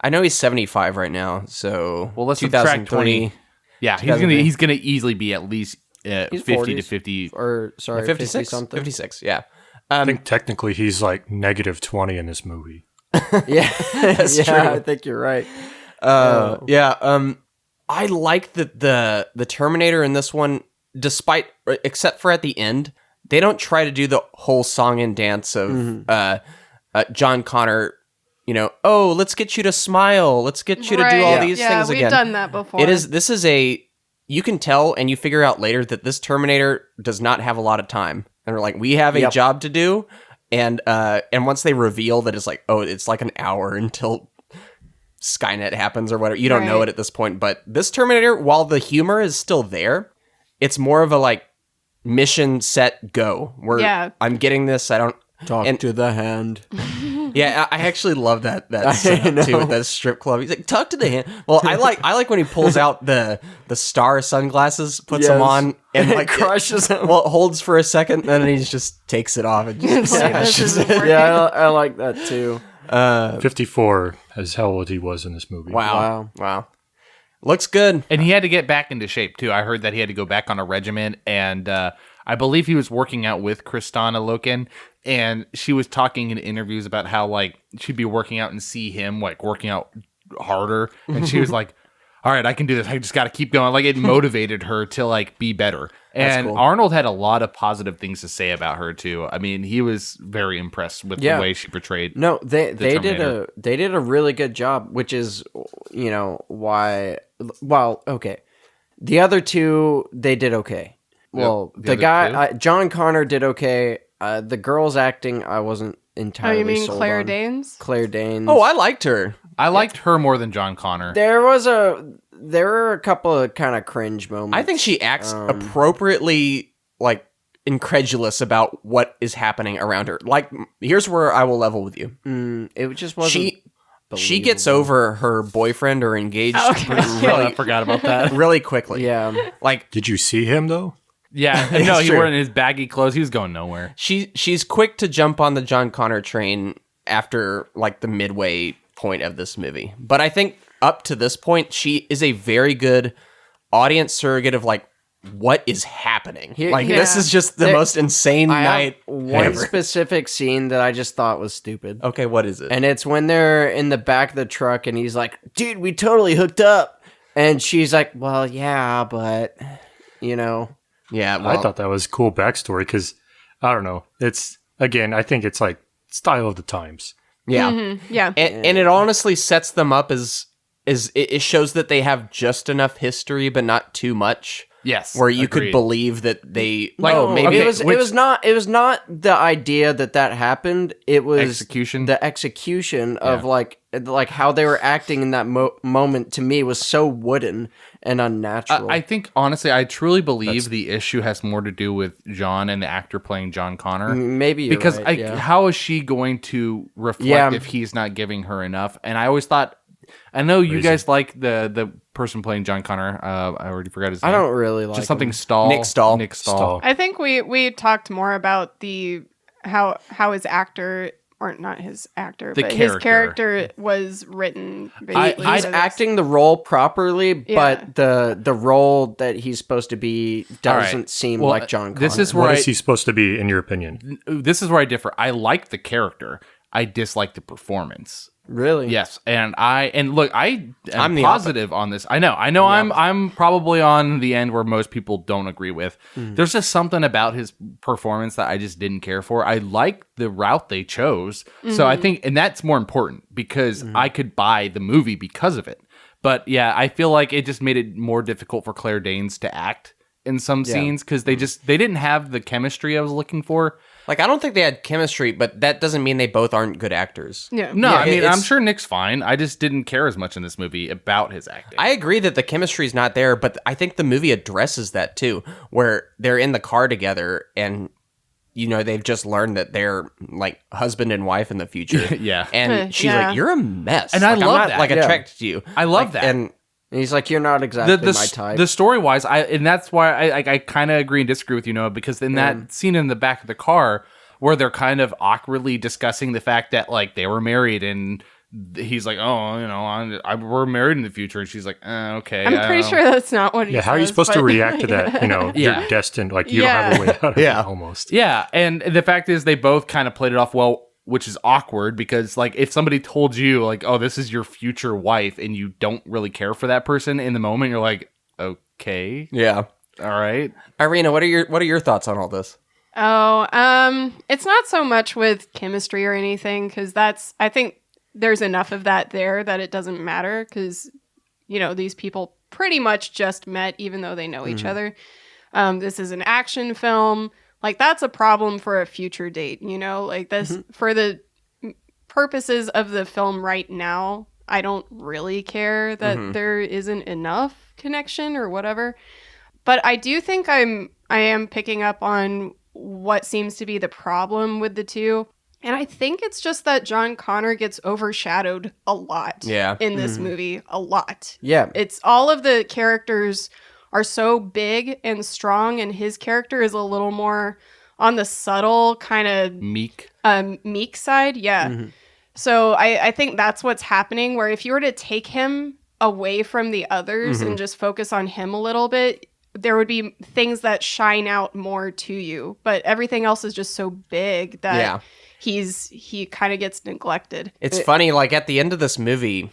I know he's 75 right now. So well, let's subtract 20. Yeah, he's gonna easily be at least 50 to 50 or sorry, 56 something. 56. Yeah. I think technically he's like -20 in this movie. Yeah, That's true. I think you're right. Yeah. I like the Terminator in this one, except for at the end, they don't try to do the whole song and dance of John Connor. Oh, let's get you to smile. Let's get you to do all these things again. Yeah, we've done that before. You can tell and you figure out later that this Terminator does not have a lot of time. And we're like, we have a job to do. And once they reveal that it's like, oh, it's like an hour until Skynet happens or whatever, you don't know it at this point. But this Terminator, while the humor is still there, it's more of a like mission set go. I'm getting this. I don't talk to the hand. Yeah, I actually love that setup too with that strip club. He's like, talk to the hand. Well, I like when he pulls out the star sunglasses, puts them on, and like crushes them. Well, holds for a second, then he just takes it off and just smashes it. Yeah, I like that too. 54 is how old he was in this movie. Wow. Looks good. And he had to get back into shape too. I heard that he had to go back on a regimen, and I believe he was working out with Kristana Loken, and she was talking in interviews about how like she'd be working out and see him like working out harder, and she was like, all right, I can do this. I just got to keep going. Like it motivated her to like be better. And cool. Arnold had a lot of positive things to say about her too. I mean, he was very impressed with the way she portrayed. No, they did a really good job, which is why. Well, okay, the other two they did okay. Well, the guy John Connor did okay. The girl's acting, I wasn't entirely. Oh, you mean sold Claire on. Danes? Claire Danes. Oh, I liked her. I liked her more than John Connor. There were a couple of kind of cringe moments. I think she acts appropriately like incredulous about what is happening around her. Like, here's where I will level with you. It just wasn't. She gets over her boyfriend or engaged. I forgot about that. Really quickly. Yeah. Like, did you see him though? Yeah, no, he wore in his baggy clothes. He was going nowhere. She's quick to jump on the John Connor train after like the midway point of this movie. But I think up to this point, she is a very good audience surrogate of like what is happening. This is just the most insane night. One specific scene that I just thought was stupid. Okay, what is it? And it's when they're in the back of the truck and he's like, dude, we totally hooked up. And she's like, well, yeah, but Yeah, well, I thought that was cool backstory because I don't know. It's again, I think it's like style of the times. Yeah, yeah, and it honestly sets them up as it shows that they have just enough history, but not too much. Yes, where you could believe that they maybe it was not the idea that happened. It was the execution of like how they were acting in that moment. To me, was so wooden and unnatural. I think honestly, I truly believe the issue has more to do with John and the actor playing John Connor. Maybe you're because right, how is she going to reflect if he's not giving her enough? And I always thought. I know you guys like the person playing John Connor. I already forgot his name. I don't really like just something him. Stahl. Nick Stahl. Nick Stahl. I think we talked more about how his actor, or not his actor, but his character was written. He's acting the role properly, but the role that he's supposed to be doesn't seem like John Connor. This is where what is he supposed to be, in your opinion? This is where I differ. I like the character. I dislike the performance. Really? Yes, and look, I'm positive on this. I know. I'm probably on the end where most people don't agree with. There's just something about his performance that I just didn't care for. I like the route they chose, so I think, and that's more important because I could buy the movie because of it. But yeah, I feel like it just made it more difficult for Claire Danes to act in some scenes because they didn't have the chemistry I was looking for. Like, I don't think they had chemistry, but that doesn't mean they both aren't good actors. Yeah. No, I mean, I'm sure Nick's fine. I just didn't care as much in this movie about his acting. I agree that the chemistry's not there, but I think the movie addresses that too, where they're in the car together and they've just learned that they're like husband and wife in the future. Yeah. And she's like, you're a mess. And I love I'm not, that. like attracted to you. I love that. And he's like, you're not exactly my type. The story wise, and that's why I kind of agree and disagree with you, Noah, because in that scene in the back of the car where they're kind of awkwardly discussing the fact that like they were married and he's like, oh, we're married in the future. And she's like, okay. I'm pretty sure that's not what he says. How are you supposed to react to that? You're destined. Like, you don't have a way out of it almost. Yeah. And the fact is they both kind of played it off well, which is awkward because like if somebody told you like, oh, this is your future wife and you don't really care for that person in the moment, you're like, okay. Yeah. All right. Irina, what are your thoughts on all this? Oh, it's not so much with chemistry or anything because I think there's enough of that there that it doesn't matter because, these people pretty much just met even though they know each other. This is an action film. Like, that's a problem for a future date, Like, this, for the purposes of the film right now, I don't really care that there isn't enough connection or whatever. But I do think I am picking up on what seems to be the problem with the two. And I think it's just that John Connor gets overshadowed a lot in this movie. A lot. Yeah. It's all of the characters are so big and strong, and his character is a little more on the subtle kind of meek side. Yeah. So I think that's what's happening, where if you were to take him away from the others and just focus on him a little bit, there would be things that shine out more to you. But everything else is just so big that he kind of gets neglected. It's funny, like at the end of this movie,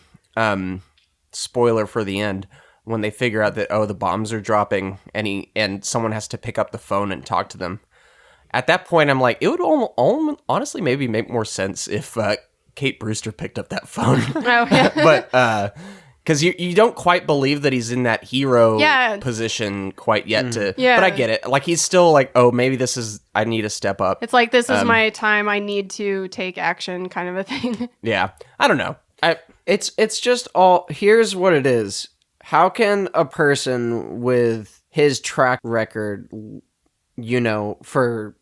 spoiler for the end, when they figure out that, the bombs are dropping and someone has to pick up the phone and talk to them. At that point, I'm like, it would honestly maybe make more sense if Kate Brewster picked up that phone. But because you don't quite believe that he's in that hero position quite yet but I get it. Like, he's still like, maybe I need to step up. It's like, this is my time. I need to take action kind of a thing. Yeah. I don't know. It's just here's what it is. How can a person with his track record, for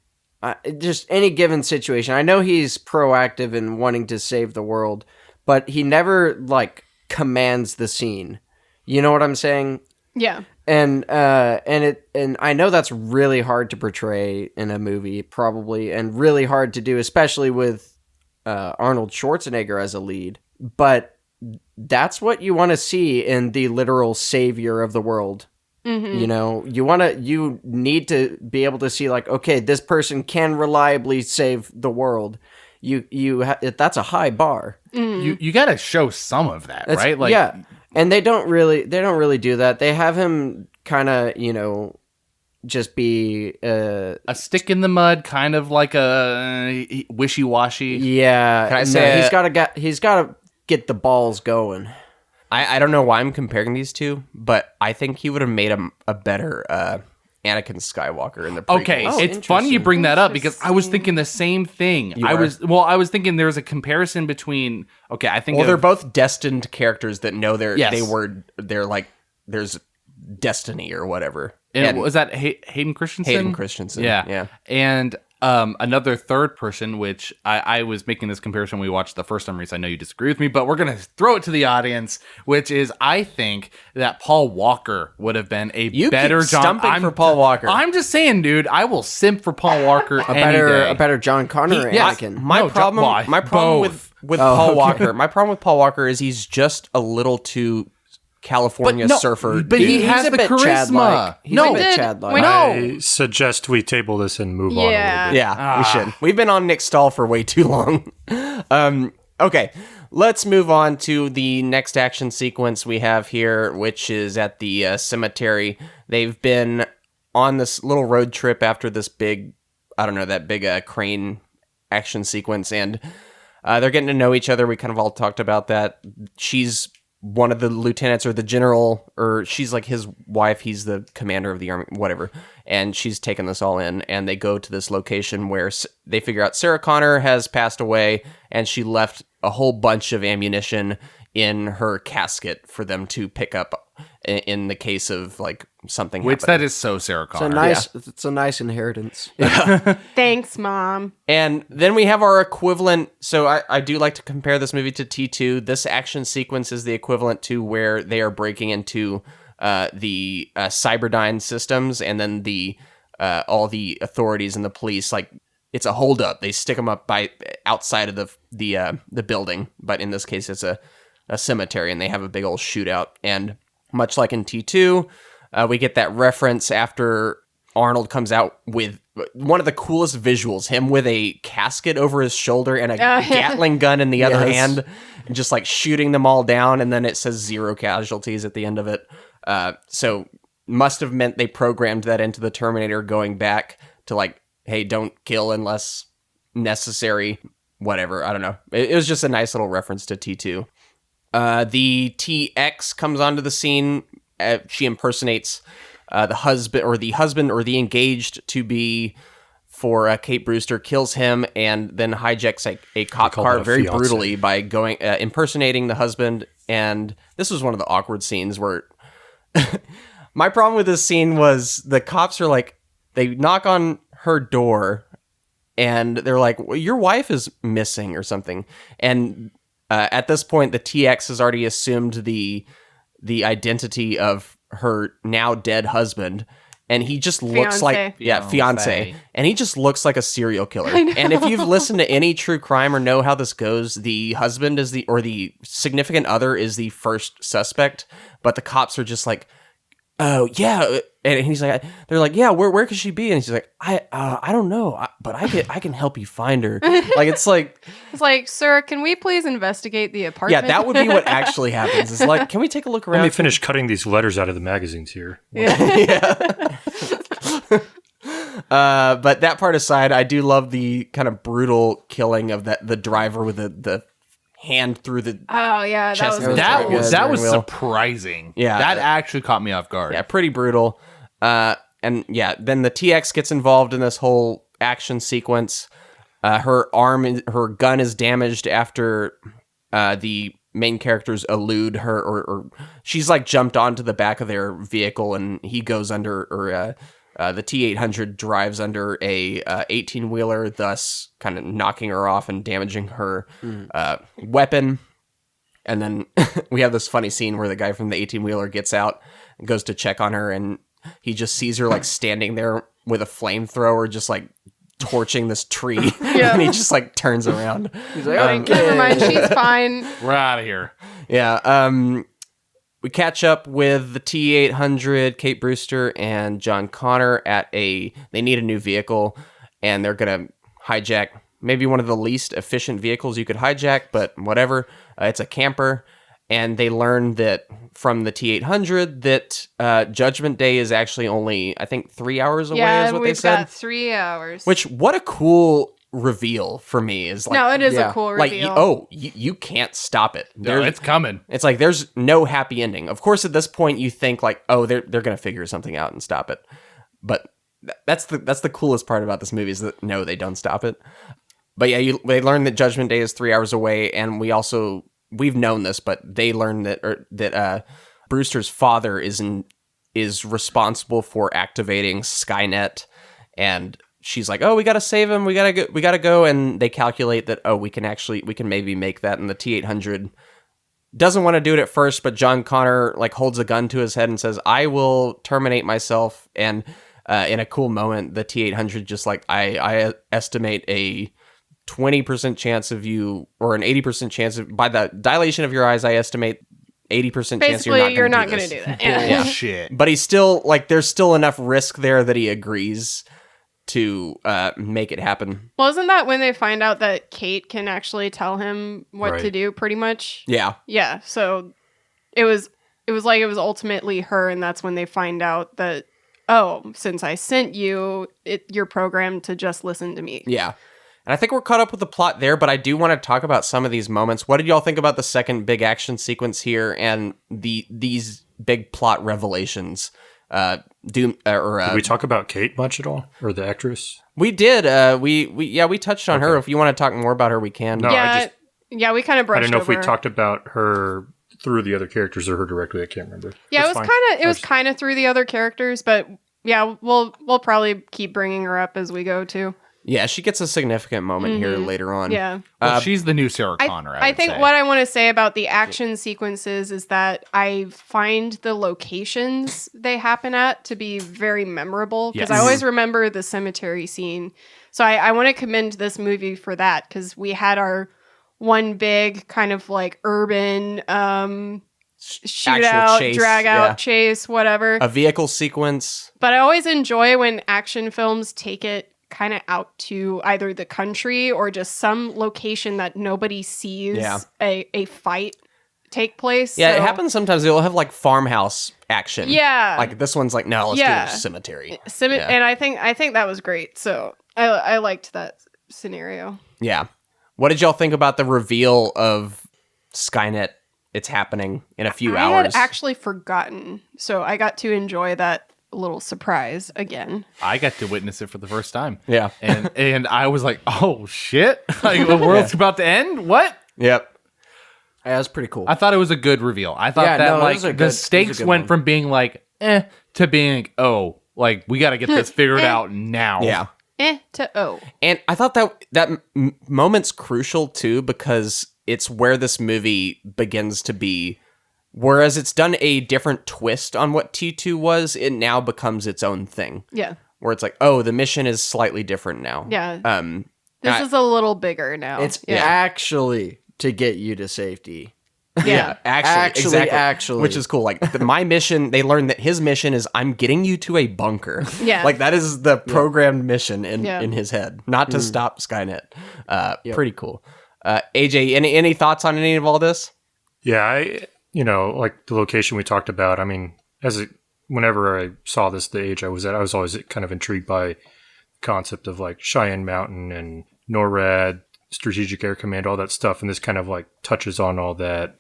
just any given situation, I know he's proactive in wanting to save the world, but he never like commands the scene. You know what I'm saying? Yeah. And I know that's really hard to portray in a movie, probably, and really hard to do, especially with Arnold Schwarzenegger as a lead. But that's what you want to see in the literal savior of the world. You need to be able to see like, okay, this person can reliably save the world. That's a high bar. You got to show some of that, right? Like, yeah. And they don't really do that. They have him kind of, just be a stick in the mud, kind of like a wishy-washy. Yeah. Can I say he's got to get the balls going. I don't know why I'm comparing these two, but I think he would have made a better Anakin Skywalker in the prequels. Okay, it's funny you bring that up because I was thinking the same thing. I was thinking there's a comparison between. Okay, I think. Well, they're both destined characters that know they're like there's destiny or whatever. And was that Hayden Christensen? Hayden Christensen. Yeah. And another third person, which I was making this comparison when we watched the first time, Reese. I know you disagree with me, but we're going to throw it to the audience, which is I think that Paul Walker would have been a better John. Stumping for Paul Walker. I'm just saying, dude, I will simp for Paul Walker a better John Connor Anakin. My problem with Paul Walker, my problem with Paul Walker is he's just a little too California surfer. But he has the charisma. He's a bit Chad-like. I suggest we table this and move on a little bit. Yeah, we should. We've been on Nick Stahl for way too long. Okay, let's move on to the next action sequence we have here, which is at the cemetery. They've been on this little road trip after this big, crane action sequence, and they're getting to know each other. We kind of all talked about that. She's one of the lieutenants or the general, or she's like his wife. He's the commander of the army, whatever. And she's taken this all in, and they go to this location where they figure out Sarah Connor has passed away, and she left a whole bunch of ammunition in her casket for them to pick up. in the case of like something Which happening. that is so Sarah Connor. It's a nice inheritance. Thanks, Mom. And then we have our equivalent. So I do like to compare this movie to T2. This action sequence is the equivalent to where they are breaking into the Cyberdyne systems, and then all the authorities and the police, like, it's a holdup. They stick them up by outside of the building, but in this case, it's a cemetery, and they have a big old shootout. And much like in T2, we get that reference after Arnold comes out with one of the coolest visuals, him with a casket over his shoulder and a Gatling gun in the other hand, and just like shooting them all down, and then it says 0 casualties at the end of it. So must have meant they programmed that into the Terminator, going back to like, hey, don't kill unless necessary, whatever. I don't know. It was just a nice little reference to T2. The TX comes onto the scene. She impersonates the husband or the engaged to be for Kate Brewster, kills him, and then hijacks a cop car very brutally by going impersonating the husband. And this was one of the awkward scenes where my problem with this scene was the cops are like, they knock on her door and they're like, well, your wife is missing or something. And at this point, the TX has already assumed the identity of her now dead husband, and he just looks like fiance, and he just looks like a serial killer. And if you've listened to any true crime or know how this goes, the husband is the significant other is the first suspect, but the cops are just like, oh yeah, and he's like, they're like, yeah, where could she be? And he's like, I don't know, but I can help you find her. Like it's like, sir, can we please investigate the apartment? Yeah, that would be what actually happens. It's like, can we take a look around? Let me finish cutting these letters out of the magazines here. Yeah. But that part aside, I do love the kind of brutal killing of the driver with the hand through the chest. That was surprising. Yeah, that actually caught me off guard. Yeah, pretty brutal. And yeah, then the TX gets involved in this whole action sequence. Her gun is damaged after the main characters elude her, or she's like jumped onto the back of their vehicle, and he goes under, or the T-800 drives under a 18-wheeler, thus kind of knocking her off and damaging her weapon. And then we have this funny scene where the guy from the 18-wheeler gets out and goes to check on her, and he just sees her like standing there with a flamethrower, just like torching this tree. And he just like turns around. He's like, never mind, she's fine. We're out of here. Yeah. We catch up with the T-800, Kate Brewster, and John Connor they need a new vehicle, and they're going to hijack maybe one of the least efficient vehicles you could hijack, but whatever. It's a camper, and they learn that from the T-800 that Judgment Day is actually only, I think, 3 hours away is what they said. Yeah, we've got 3 hours. Which, what a cool reveal for me is like, no, it is a cool reveal. Like, you can't stop it. No, it's coming. It's like there's no happy ending. Of course, at this point, you think like, oh, they're gonna figure something out and stop it. But that's the coolest part about this movie is that no, they don't stop it. But yeah, they learn that Judgment Day is 3 hours away, and we've known this, but they learn that Brewster's father is responsible for activating Skynet, and she's like, oh, we gotta save him, we gotta go, and they calculate that, oh, we can maybe make that, and the T-800 doesn't want to do it at first, but John Connor like holds a gun to his head and says, I will terminate myself, and in a cool moment, the T-800 just like, I estimate a 20% chance of you, or an 80% chance of, by the dilation of your eyes, I estimate 80% chance you're not going to do that. Yeah. Shit. But he's still like, there's still enough risk there that he agrees to make it happen. Well, isn't that when they find out that Kate can actually tell him what to do, pretty much? Yeah. Yeah. So it was ultimately her, and that's when they find out that, oh, since I sent you, you're programmed to just listen to me. Yeah. And I think we're caught up with the plot there, but I do want to talk about some of these moments. What did y'all think about the second big action sequence here and these big plot revelations? Did we talk about Kate much at all, or the actress? We did. We touched on her. If you want to talk more about her, we can. No, yeah, we kind of brushed over. I don't know if we talked about her through the other characters or her directly. I can't remember. Yeah, That's it was kind of through the other characters, but yeah, we'll probably keep bringing her up as we go too. Yeah, she gets a significant moment here later on. Yeah. Well, she's the new Sarah Connor, I think what I want to say about the action sequences is that I find the locations they happen at to be very memorable, because I always remember the cemetery scene. So I want to commend this movie for that, because we had our one big kind of like urban shootout, chase, drag out, chase, whatever. A vehicle sequence. But I always enjoy when action films take it kind of out to either the country or just some location that nobody sees a fight take place. Yeah, it happens sometimes. They'll have like farmhouse action. Yeah. Like this one's like, no, let's do a cemetery. And I think that was great. So I liked that scenario. Yeah. What did y'all think about the reveal of Skynet? It's happening in a few hours. I had actually forgotten. So I got to enjoy that little surprise again. I got to witness it for the first time. Yeah. And I was like, oh shit. Like the world's about to end? What? Yep. Yeah, that's pretty cool. I thought it was a good reveal. I thought the stakes went from being like, to being like, oh, like we got to get this figured out now. Yeah. To O. And I thought that moment's crucial too, because it's where this movie begins to be. Whereas it's done a different twist on what T2 was, it now becomes its own thing. Yeah. Where it's like, oh, the mission is slightly different now. Yeah. This is a little bigger now. It's actually to get you to safety. Yeah. Actually. Which is cool. Like my mission, they learned that his mission is I'm getting you to a bunker. Yeah. Like that is the programmed mission in his head, not to stop Skynet. Pretty cool. AJ, any thoughts on any of all this? Yeah, like the location we talked about. I mean, whenever I saw this, the age I was at, I was always kind of intrigued by the concept of like Cheyenne Mountain and NORAD, Strategic Air Command, all that stuff. And this kind of like touches on all that.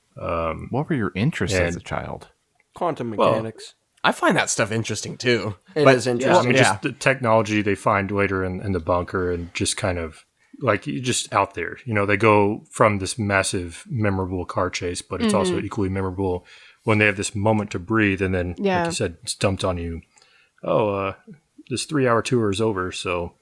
What were your interests as a child? Quantum mechanics. I find that stuff interesting too. It is interesting. Well, I mean, just the technology they find later in the bunker, and just kind of like just out there. They go from this massive, memorable car chase, but it's also equally memorable when they have this moment to breathe, and then, like you said, it's dumped on you. Oh, this 3-hour tour is over, so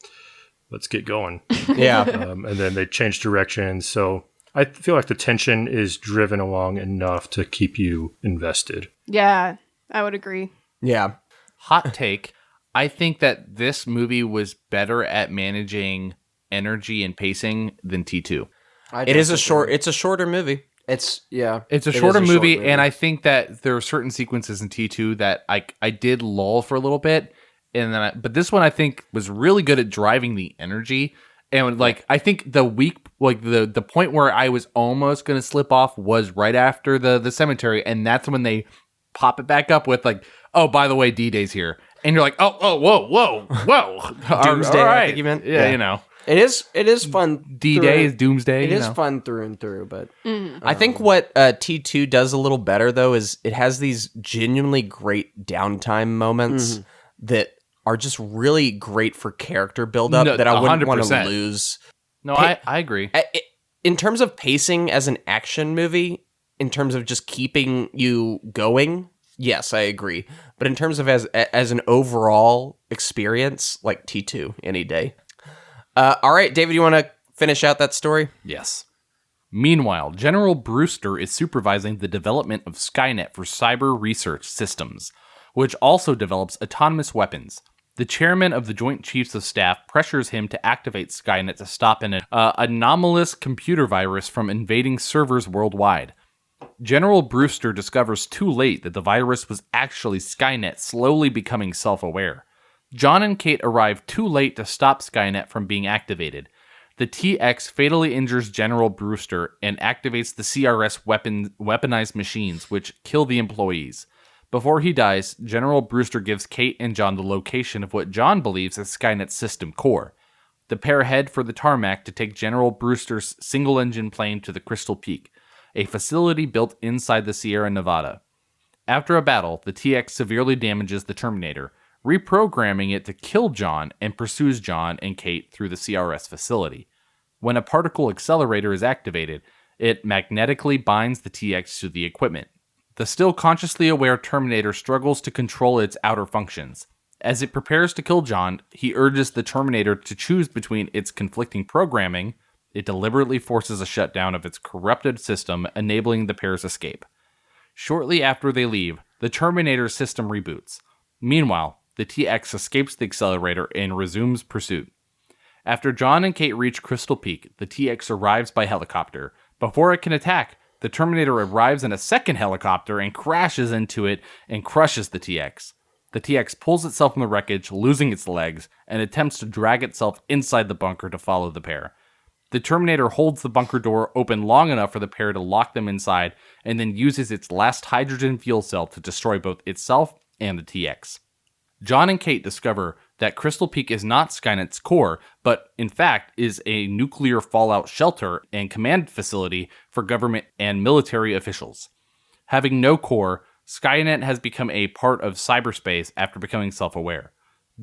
let's get going. Yeah. And then they change directions. So I feel like the tension is driven along enough to keep you invested. Yeah, I would agree. Yeah. Hot take. I think that this movie was better at managing energy and pacing than T2. It's a shorter movie. It's a shorter movie, and I think that there are certain sequences in T2 that I did lull for a little bit, and then but this one I think was really good at driving the energy. And like I think the point where I was almost gonna slip off was right after the cemetery, and that's when they pop it back up with like, oh, by the way, D-Day's here, and you're like, oh, whoa, Doomsday. All right. I think you meant. Yeah. It is fun. D-Day is Doomsday. It is fun through and through, but I think what T2 does a little better though is it has these genuinely great downtime moments that are just really great for character buildup that I wouldn't want to lose. No, I agree. In terms of pacing as an action movie, in terms of just keeping you going, yes, I agree. But in terms of as an overall experience, like T2 any day. All right, David, you want to finish out that story? Yes. Meanwhile, General Brewster is supervising the development of Skynet for Cyber Research Systems, which also develops autonomous weapons. The chairman of the Joint Chiefs of Staff pressures him to activate Skynet to stop an anomalous computer virus from invading servers worldwide. General Brewster discovers too late that the virus was actually Skynet slowly becoming self-aware. John and Kate arrive too late to stop Skynet from being activated. The TX fatally injures General Brewster and activates the CRS weaponized machines, which kill the employees. Before he dies, General Brewster gives Kate and John the location of what John believes is Skynet's system core. The pair head for the tarmac to take General Brewster's single-engine plane to the Crystal Peak, a facility built inside the Sierra Nevada. After a battle, the TX severely damages the Terminator, reprogramming it to kill John, and pursues John and Kate through the CRS facility. When a particle accelerator is activated, It magnetically binds the TX to the equipment. The still consciously aware Terminator struggles to control its outer functions. As it prepares to kill John, he urges the Terminator to choose between its conflicting programming. It deliberately forces a shutdown of its corrupted system, enabling the pair's escape. Shortly after they leave, the Terminator system reboots. Meanwhile, the TX escapes the accelerator and resumes pursuit. After John and Kate reach Crystal Peak, the TX arrives by helicopter. Before it can attack, the Terminator arrives in a second helicopter and crashes into it and crushes the TX. The TX pulls itself from the wreckage, losing its legs, and attempts to drag itself inside the bunker to follow the pair. The Terminator holds the bunker door open long enough for the pair to lock them inside, and then uses its last hydrogen fuel cell to destroy both itself and the TX. John and Kate discover that Crystal Peak is not Skynet's core, but in fact is a nuclear fallout shelter and command facility for government and military officials. Having no core, Skynet has become a part of cyberspace after becoming self-aware.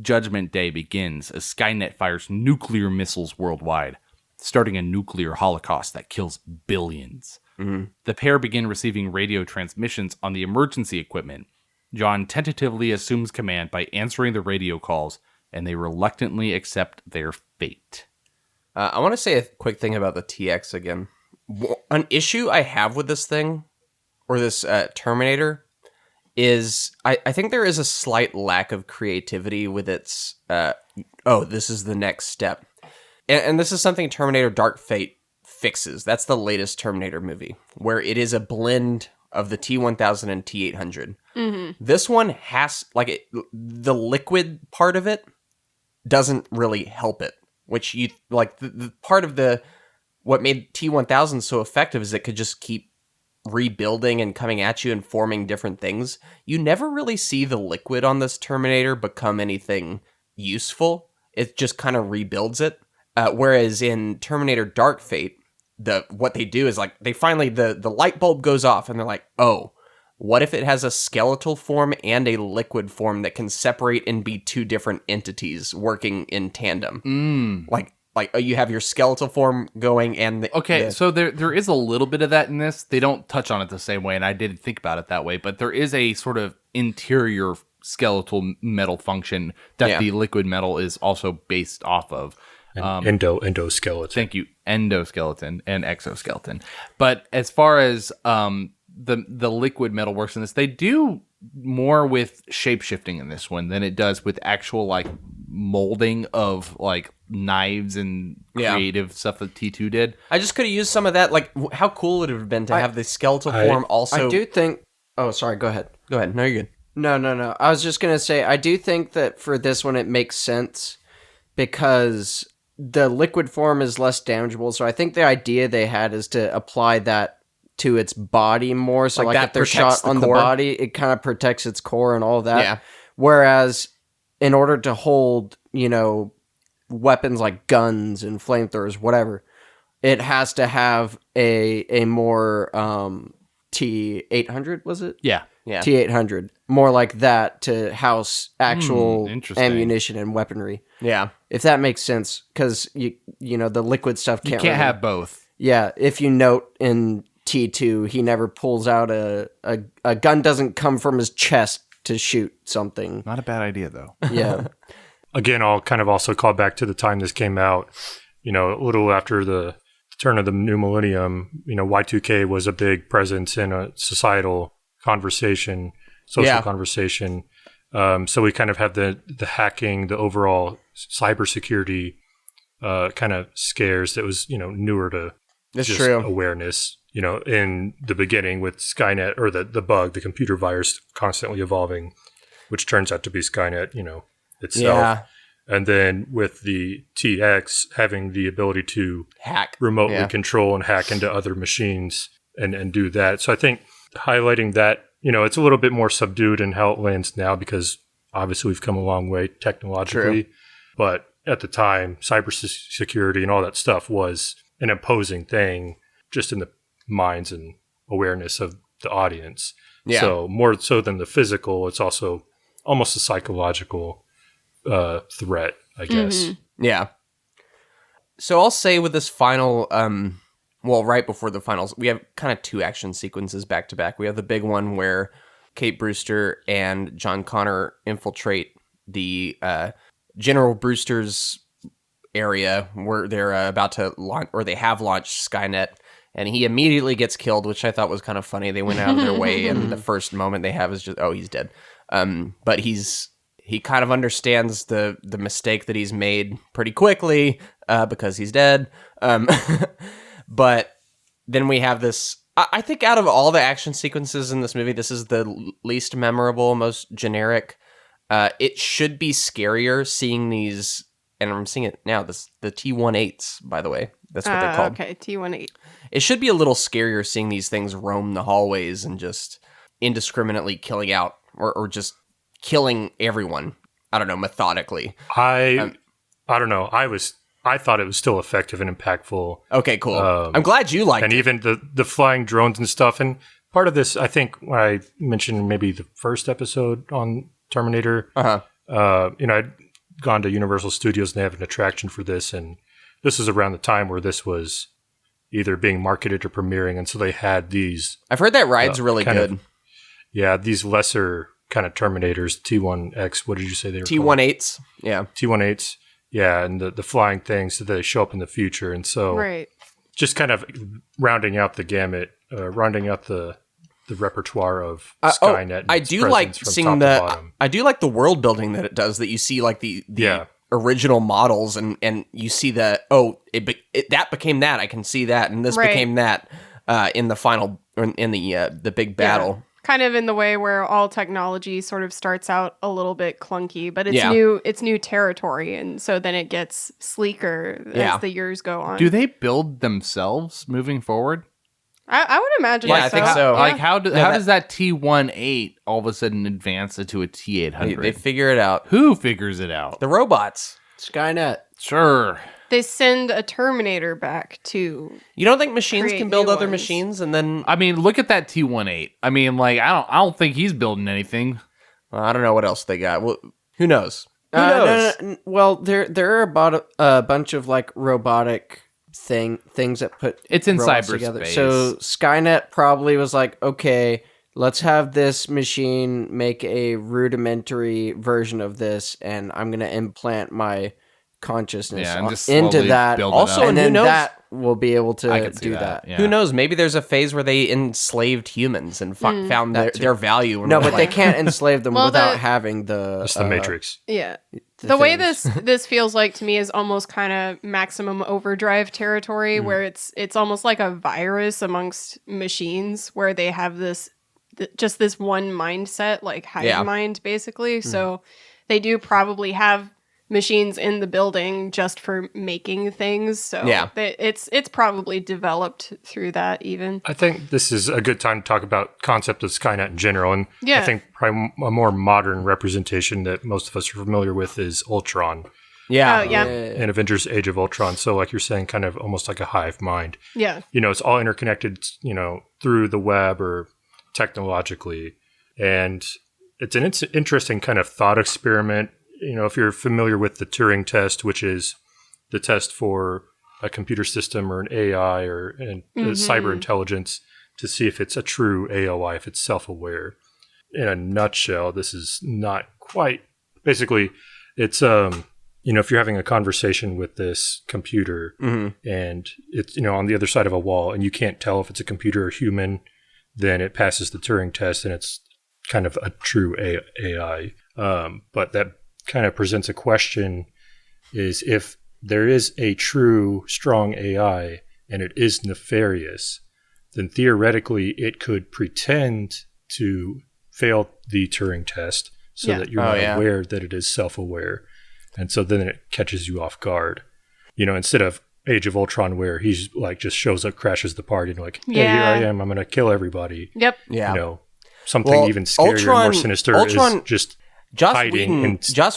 Judgment Day begins as Skynet fires nuclear missiles worldwide, starting a nuclear holocaust that kills billions. Mm-hmm. The pair begin receiving radio transmissions on the emergency equipment. John tentatively assumes command by answering the radio calls, and they reluctantly accept their fate. I want to say a quick thing about the TX again. An issue I have with this thing, or this Terminator, is I think there is a slight lack of creativity with its, this is the next step. And this is something Terminator Dark Fate fixes. That's the latest Terminator movie, where it is a blend of the T-1000 and T-800. Mm-hmm. This one has, the liquid part of it doesn't really help it, which you, the part of what made T-1000 so effective is it could just keep rebuilding and coming at you and forming different things. You never really see the liquid on this Terminator become anything useful. It just kind of rebuilds it. Whereas in Terminator Dark Fate, what they do is they finally, the light bulb goes off and they're like, oh, what if it has a skeletal form and a liquid form that can separate and be two different entities working in tandem? You have your skeletal form going and so there is a little bit of that in this. They don't touch on it the same way, and I didn't think about it that way, but there is a sort of interior skeletal metal function that the liquid metal is also based off of. Endoskeleton. Thank you. Endoskeleton and exoskeleton. But as far as the liquid metal works in this, they do more with shape-shifting in this one than it does with actual molding of knives and creative stuff that T2 did. I just could have used some of that. How cool would it have been to have the skeletal form also? I do think... Oh, sorry. Go ahead. Go ahead. No, you're good. No. I was just going to say, I do think that for this one, it makes sense because the liquid form is less damageable. So I think the idea they had is to apply that to its body more. So if they're shot on the body, it kind of protects its core and all that. Yeah. Whereas in order to hold, weapons like guns and flamethrowers, whatever, it has to have a more T-800, was it? Yeah. T-800. More like that to house actual ammunition and weaponry. Yeah. If that makes sense, because the liquid stuff can't... You can't have both. Yeah, if you note in T2, he never pulls out a gun doesn't come from his chest to shoot something. Not a bad idea, though. Yeah. Again, I'll kind of also call back to the time this came out. A little after the turn of the new millennium, Y2K was a big presence in a societal conversation, social conversation. So we kind of have the hacking, the overall cybersecurity kind of scares that was, newer to awareness. In the beginning with Skynet, or the bug, the computer virus constantly evolving, which turns out to be Skynet, itself. Yeah. And then with the TX having the ability to remotely control and hack into other machines and do that. So I think highlighting that, it's a little bit more subdued in how it lands now because obviously we've come a long way technologically. True. But at the time, cybersecurity and all that stuff was an imposing thing just in the minds and awareness of the audience. Yeah. So more so than the physical, it's also almost a psychological threat, I guess. Mm-hmm. Yeah. So I'll say with this final well, right before the finals, we have kind of two action sequences back to back. We have the big one where Kate Brewster and John Connor infiltrate the General Brewster's area where they're about to launch, or they have launched Skynet, and he immediately gets killed, which I thought was kind of funny. They went out of their way, and the first moment they have is just, oh, he's dead. But he kind of understands the mistake that he's made pretty quickly because he's dead. But then we have this. I think out of all the action sequences in this movie, this is the least memorable, most generic. It should be scarier seeing these, and I'm seeing it now. The T-18s, by the way, that's what they're called. Okay, T-18. It should be a little scarier seeing these things roam the hallways and just indiscriminately killing out or just killing everyone. I don't know, methodically. I don't know. I thought it was still effective and impactful. Okay, cool. I'm glad you liked it. And even the flying drones and stuff. And part of this, I think, when I mentioned maybe the first episode on Terminator, I'd gone to Universal Studios and they have an attraction for this. And this is around the time where this was either being marketed or premiering. And so they had these. I've heard that ride's really good. These lesser kind of Terminators, T1X. What did you say they were T-18s. called? Yeah. T-18s. Yeah, and the flying things that they show up in the future. And so just kind of rounding out the gamut, rounding out the repertoire of Skynet. I do like seeing I do like the world building that it does, that you see like the original models and you see that, that became that. I can see that. And this became that in the final, in the big battle. Yeah. Kind of in the way where all technology sort of starts out a little bit clunky, but it's new territory, and so then it gets sleeker as the years go on. Do they build themselves moving forward? I would imagine. Yeah, I think so. Like how does that T-18 all of a sudden advance into a T-800? They figure it out. Who figures it out? The robots. Skynet. Sure. They send a Terminator back to. You don't think machines can build other machines, and then? I mean, look at that T-18. I mean, like I don't think he's building anything. Well, I don't know what else they got. Well, who knows? Who knows? No. Well, there are about a bunch of like robotic things that put it's in robots cyberspace together. So Skynet probably was like, okay, let's have this machine make a rudimentary version of this, and I'm gonna implant my consciousness into that. Also, and then who knows? that will be able to do that. Yeah. Who knows? Maybe there's a phase where they enslaved humans and found their value. No, but they can't enslave them without having the Matrix. Yeah. The way this feels like to me is almost kind of Maximum Overdrive territory, where it's almost like a virus amongst machines, where they have this one mindset, like hive mind, basically. So they do probably have machines in the building just for making things. So it's probably developed through that even. I think this is a good time to talk about concept of Skynet in general. And I think probably a more modern representation that most of us are familiar with is Ultron. And Avengers Age of Ultron. So like you're saying, kind of almost like a hive mind. Yeah. It's all interconnected, through the web or technologically. And it's an interesting kind of thought experiment. If you're familiar with the Turing test, which is the test for a computer system or an AI or cyber intelligence to see if it's a true AOI, if it's self-aware. In a nutshell, this is not quite. Basically, it's if you're having a conversation with this computer and it's on the other side of a wall and you can't tell if it's a computer or human, then it passes the Turing test and it's kind of a true AI. But that kind of presents a question: is if there is a true strong AI and it is nefarious, then theoretically it could pretend to fail the Turing test so that you're not aware that it is self-aware. And so then it catches you off guard. Instead of Age of Ultron where he's like just shows up, crashes the party and like, hey, here I am, I'm going to kill everybody. Yep. Yeah. Something even scarier, more sinister is just Joss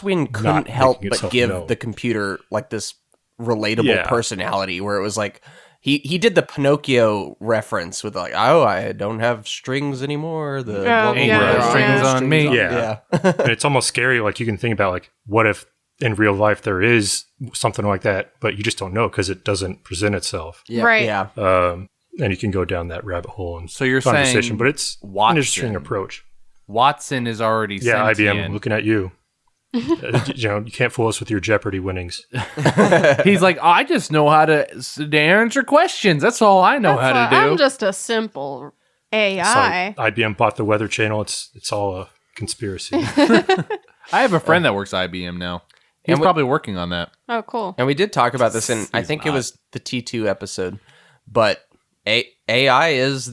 Whedon couldn't help but give the computer like this relatable personality where it was like he did the Pinocchio reference with like, oh, I don't have strings anymore. Strings on me. Yeah. And it's almost scary. Like you can think about like, what if in real life there is something like that, but you just don't know because it doesn't present itself. Yeah. Right. Yeah. And you can go down that rabbit hole and So you're conversation, saying but it's Watson. an interesting approach. Watson is already Yeah, sentient. IBM, looking at you. You can't fool us with your Jeopardy winnings. He's like, I just know how to answer questions. That's all I know how to do. I'm just a simple AI. So IBM bought the Weather Channel. It's all a conspiracy. I have a friend that works at IBM now. He's probably working on that. Oh, cool. And we did talk about this in, I think it was the T2 episode, but AI is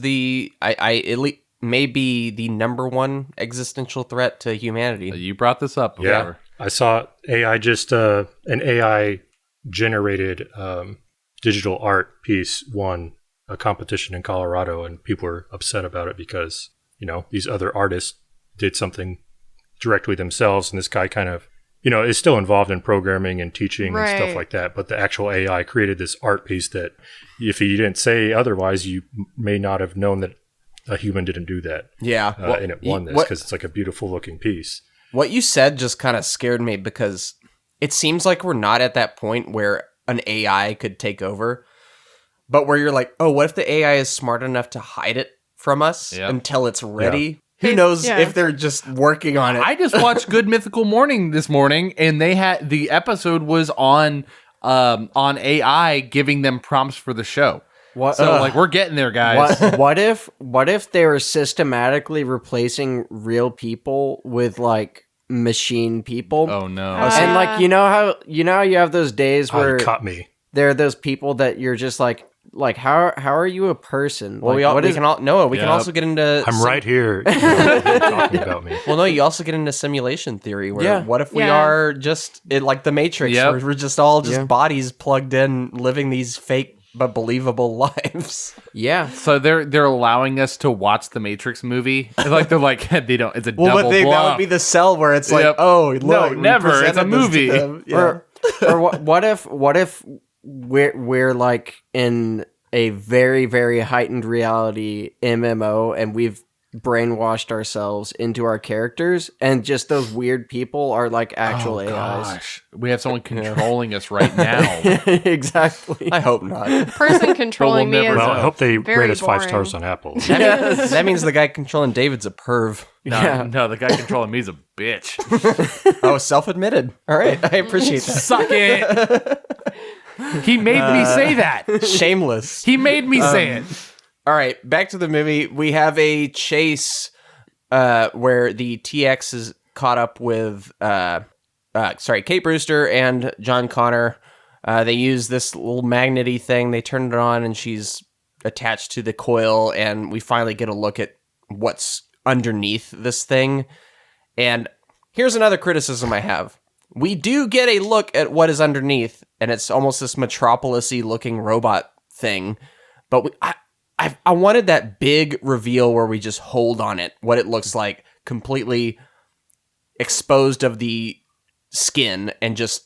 maybe the number one existential threat to humanity. You brought this up before. Yeah, I saw AI an AI generated digital art piece won a competition in Colorado, and people were upset about it because, these other artists did something directly themselves, and this guy kind of, is still involved in programming and teaching and stuff like that, but the actual AI created this art piece that if he didn't say otherwise, you may not have known that a human didn't do that. Yeah. And it won this because it's like a beautiful looking piece. What you said just kind of scared me because it seems like we're not at that point where an AI could take over, but where you're like, oh, what if the AI is smart enough to hide it from us until it's ready? Yeah. Who knows if they're just working on it? I just watched Good Mythical Morning this morning, and the episode was on AI giving them prompts for the show. We're getting there, guys. What if they were systematically replacing real people with like machine people? Oh no! And like you know how you have those days where you caught me. There are those people that you're just like how are you a person? Well, like, we can also get into. I'm right here. Talking about me. Well, no, you also get into simulation theory. Where what if we are just like the Matrix? Where we're just all bodies plugged in, living these fake but believable lives. Yeah. So they're allowing us to watch the Matrix movie. Like they're like they don't. It's a double but that bluff. would be the cell where it's like, oh look, no, never. It's a movie. Or what if we're like in a very, very heightened reality MMO and we've brainwashed ourselves into our characters and just those weird people are like actual AIs. Gosh. We have someone controlling us right now. Exactly. I hope not. Person controlling me is I hope they very rate us 5 boring. stars on Apple. That means the guy controlling David's a perv. No, the guy controlling me is a bitch. Oh, self-admitted. All right, I appreciate that. Suck it. He made me say that. Shameless. He made me say it. All right, back to the movie. We have a chase where the TX is caught up with, Kate Brewster and John Connor. They use this little magnety thing. They turn it on, and she's attached to the coil, and we finally get a look at what's underneath this thing. And here's another criticism I have. We do get a look at what is underneath, and it's almost this Metropolis-y looking robot thing. But I wanted that big reveal where we just hold on it, what it looks like, completely exposed of the skin, and just,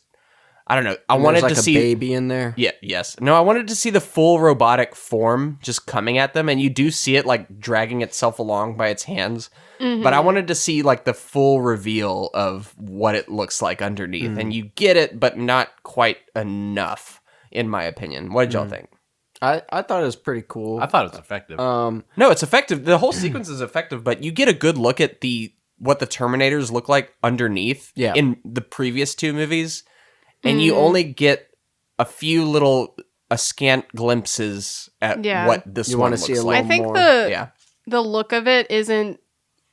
I don't know. I wanted to see a baby in there. Yeah, yes. No, I wanted to see the full robotic form just coming at them, and you do see it like dragging itself along by its hands. Mm-hmm. But I wanted to see like the full reveal of what it looks like underneath, and you get it, but not quite enough, in my opinion. What did y'all think? I thought it was pretty cool. I thought it was effective. No, it's effective. The whole sequence is effective, but you get a good look at what the Terminators look like underneath in the previous 2 movies, and you only get a few scant glimpses at what this one looks like. I think the look of it isn't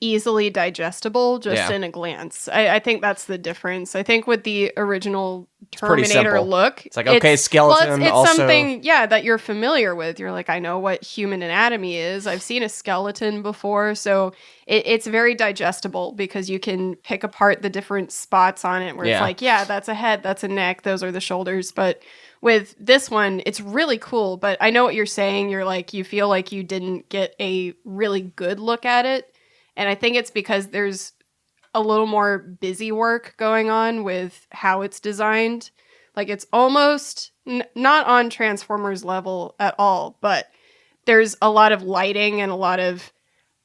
easily digestible just in a glance. I think that's the difference. I think with the original Terminator look, it's like, okay, skeleton. It's also something that you're familiar with. You're like, I know what human anatomy is. I've seen a skeleton before, so it's very digestible because you can pick apart the different spots on it where it's like, that's a head, that's a neck, those are the shoulders. But with this one, it's really cool. But I know what you're saying. You're like, you feel like you didn't get a really good look at it. And I think it's because there's a little more busy work going on with how it's designed. Like, it's almost not on Transformers level at all, but there's a lot of lighting and a lot of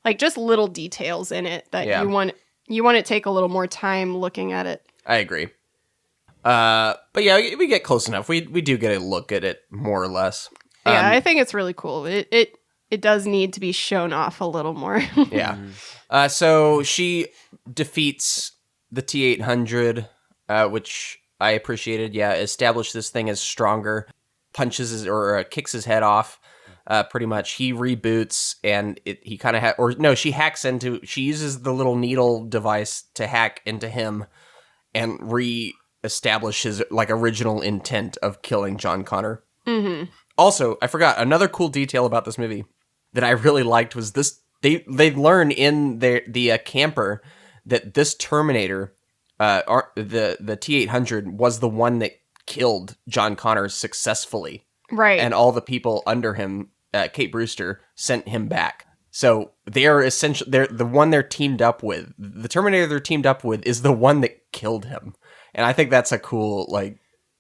like just little details in it that you want to take a little more time looking at it. I agree. But yeah, we get close enough. We do get a look at it more or less. Yeah, I think it's really cool. It does need to be shown off a little more. Yeah. So she defeats the T-800, which I appreciated. Yeah, established this thing as stronger, punches kicks his head off. Pretty much, he reboots, and he kind of she hacks into. She uses the little needle device to hack into him, and re-establish his original intent of killing John Connor. Mm-hmm. Also, I forgot another cool detail about this movie that I really liked was this. They learn in the camper that this Terminator, the T-800, was the one that killed John Connor successfully. Right. And all the people under him, Kate Brewster, sent him back. So they're the one they're teamed up with. The Terminator they're teamed up with is the one that killed him. And I think that's a cool,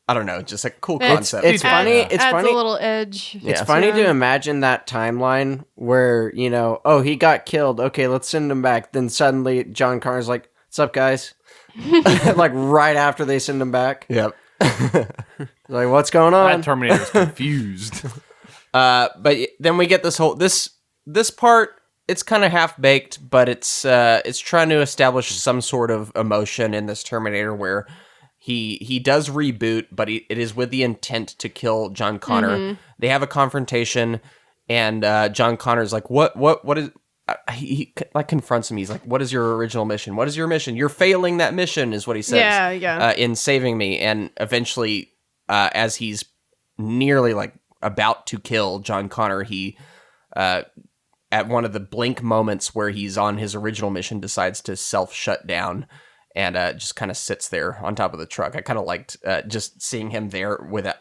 I don't know, just a cool concept. It's funny. It's adds funny. a little edge. It's funny to imagine that timeline where, he got killed. Okay, let's send him back. Then suddenly John Connor's like, "What's up, guys?" Right after they send him back. Yep. Like, what's going on? That Terminator's confused. But then we get this part. It's kind of half baked, but it's trying to establish some sort of emotion in this Terminator where he does reboot, but it is with the intent to kill John Connor. Mm-hmm. They have a confrontation, and John Connor's like, "What is?" He confronts him. He's like, "What is your original mission? What is your mission? You're failing that mission," is what he says. Yeah. In saving me, and eventually, as he's nearly about to kill John Connor, he at one of the blink moments where he's on his original mission decides to self-shut down and just kind of sits there on top of the truck. I kind of liked just seeing him there with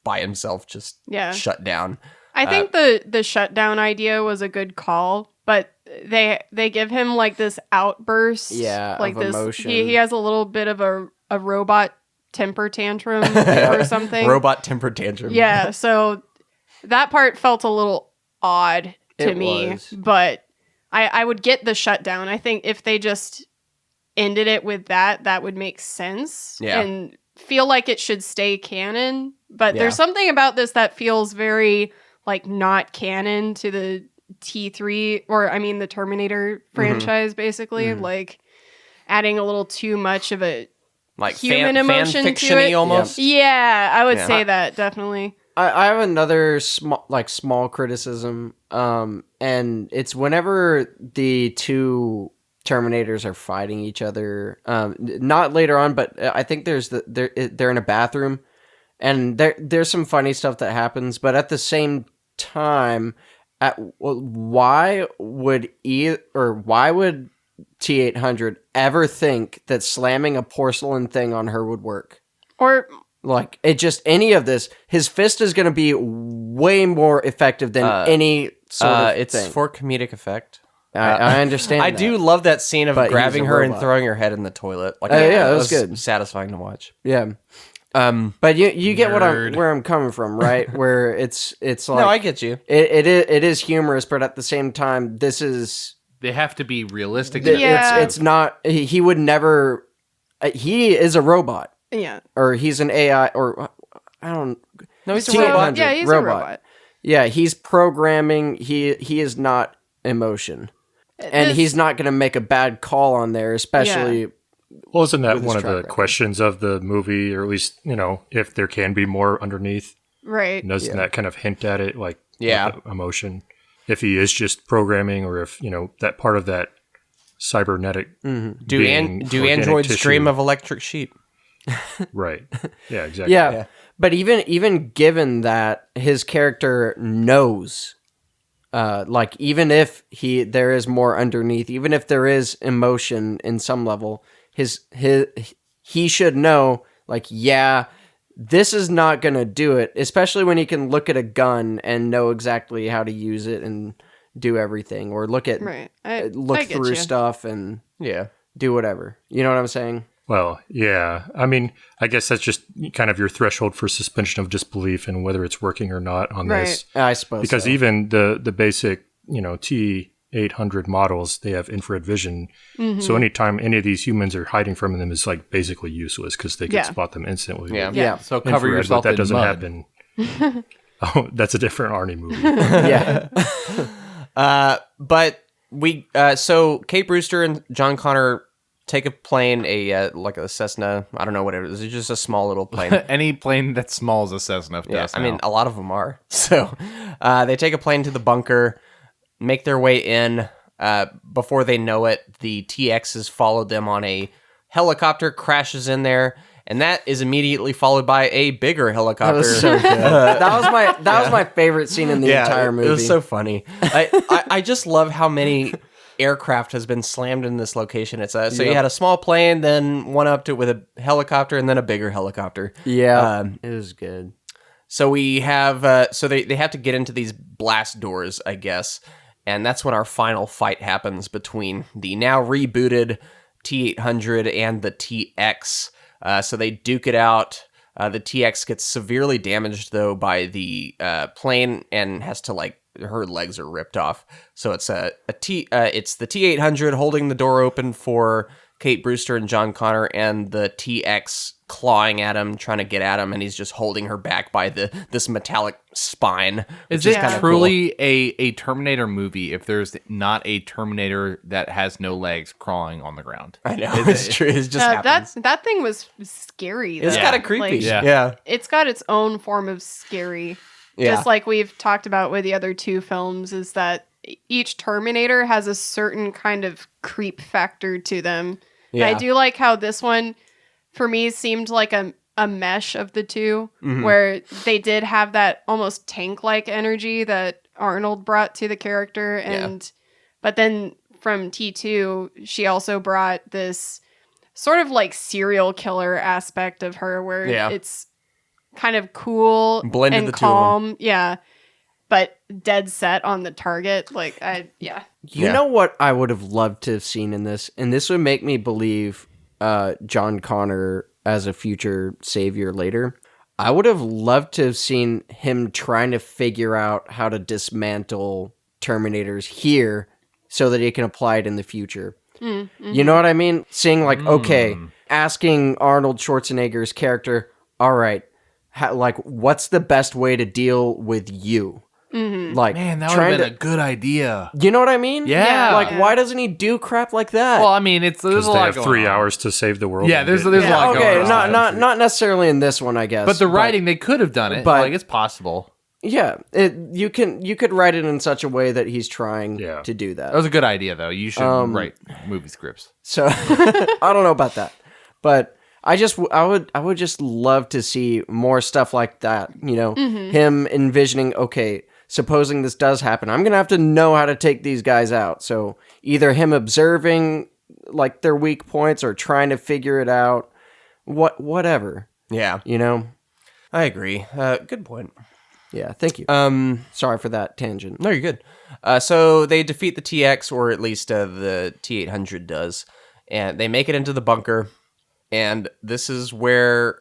by himself, just shut down. I think the shutdown idea was a good call, but they give him this outburst. Yeah, of this emotion. He has a little bit of a robot temper tantrum or something. Robot temper tantrum. Yeah, so that part felt a little odd to me, but I would get the shutdown. I think if they just ended it with that would make sense and feel like it should stay canon. But there's something about this that feels very not canon to the T3 the Terminator franchise, basically. Adding a little too much of a human emotion fan-fiction-y to it. Almost. Yeah, I would say that definitely. I have another small criticism, and it's whenever the two Terminators are fighting each other. Not later on, but I think they're in a bathroom, and there's some funny stuff that happens. But at the same time, why would T-800 ever think that slamming a porcelain thing on her would work? Or any of this, his fist is going to be way more effective than any sort of it's thing. for comedic effect. I understand. I do love that scene of grabbing her and throwing her head in the toilet. That was good. Satisfying to watch. Yeah. But you get where I'm coming from, right? Where it's like, no, I get you. It is humorous, but at the same time, this is they have to be realistic. It's not. He would never. He is a robot. Yeah. Or he's an AI, or I don't. No, he's a robot. Yeah, he's a robot. Yeah, he's programming. He is not emotion, and he's not going to make a bad call on there, especially. Yeah. Well, isn't that one of the questions of the movie, or at least if there can be more underneath? Right. Doesn't that kind of hint at it, emotion? If he is just programming, or if that part of that cybernetic. Mm-hmm. Do androids dream of electric sheep? Right. Yeah, exactly. Yeah. But even given that his character knows, even if there is more underneath, even if there is emotion in some level, he should know, this is not gonna do it. Especially when he can look at a gun and know exactly how to use it and do everything, or look through stuff and do whatever. You know what I'm saying? Well, yeah. I mean, I guess that's just kind of your threshold for suspension of disbelief and whether it's working or not on this. I suppose because even the basic, T-800 T-800 models, they have infrared vision. So anytime any of these humans are hiding from them is like basically useless because they can spot them instantly. Yeah. So cover Infrared, yourself but that in doesn't mud. happen. Oh, that's a different Arnie movie. Yeah. But so Kate Brewster and John Connor take a plane, like a Cessna. I don't know what it is. It's just a small little plane. Any plane that's small is a Cessna. Yeah, I mean, a lot of them are. So they take a plane to the bunker, make their way in. Before they know it, the TXs followed them on a helicopter, crashes in there, and that is immediately followed by a bigger helicopter. That was so good. That was my favorite scene in the entire movie. It was so funny. I just love how many aircraft has been slammed in this location. It's so you had a small plane, then one upped it with a helicopter, and then a bigger helicopter. Yeah, it was good. So we have so they have to get into these blast doors, I guess, and that's when our final fight happens between the now rebooted T-800 and the TX. So they duke it out. The TX gets severely damaged though by the plane and has to her legs are ripped off. So it's it's the T-800 holding the door open for Kate Brewster and John Connor, and the TX clawing at him, trying to get at him, and he's just holding her back by this metallic spine. Is it truly a Terminator movie if there's not a Terminator that has no legs crawling on the ground? I know, it's true. It just happens. That thing was scary. It's kind of creepy. Yeah. It's got its own form of scary. Yeah. Just like we've talked about with the other two films, is that each Terminator has a certain kind of creep factor to them. Yeah. And I do like how this one, for me, seemed like a mesh of the two, where they did have that almost tank-like energy that Arnold brought to the character. But then from T2, she also brought this sort of like serial killer aspect of her, where it's kind of cool blended and the calm. Two of them. Yeah. But dead set on the target. You know what I would have loved to have seen in this? And this would make me believe John Connor as a future savior later. I would have loved to have seen him trying to figure out how to dismantle Terminators here so that he can apply it in the future. Mm-hmm. You know what I mean? Seeing asking Arnold Schwarzenegger's character, all right, what's the best way to deal with you? Mm-hmm. Man, that would have been a good idea. You know what I mean? Yeah. Why doesn't he do crap like that? Well, I mean, there's a lot. They have 3 hours to save the world. Yeah, there's a lot going on. Not necessarily in this one, I guess. But the writing, they could have done it. But it's possible. Yeah, you could write it in such a way that he's trying to do that. That was a good idea, though. You should write movie scripts. So I don't know about that, but I would just love to see more stuff like that. You know, him envisioning, okay, supposing this does happen, I'm gonna have to know how to take these guys out. So either him observing like their weak points or trying to figure it out, whatever. Yeah, you know, I agree. Good point. Yeah, thank you. Sorry for that tangent. No, you're good. So they defeat the TX, or at least the T-800 does, and they make it into the bunker. And this is where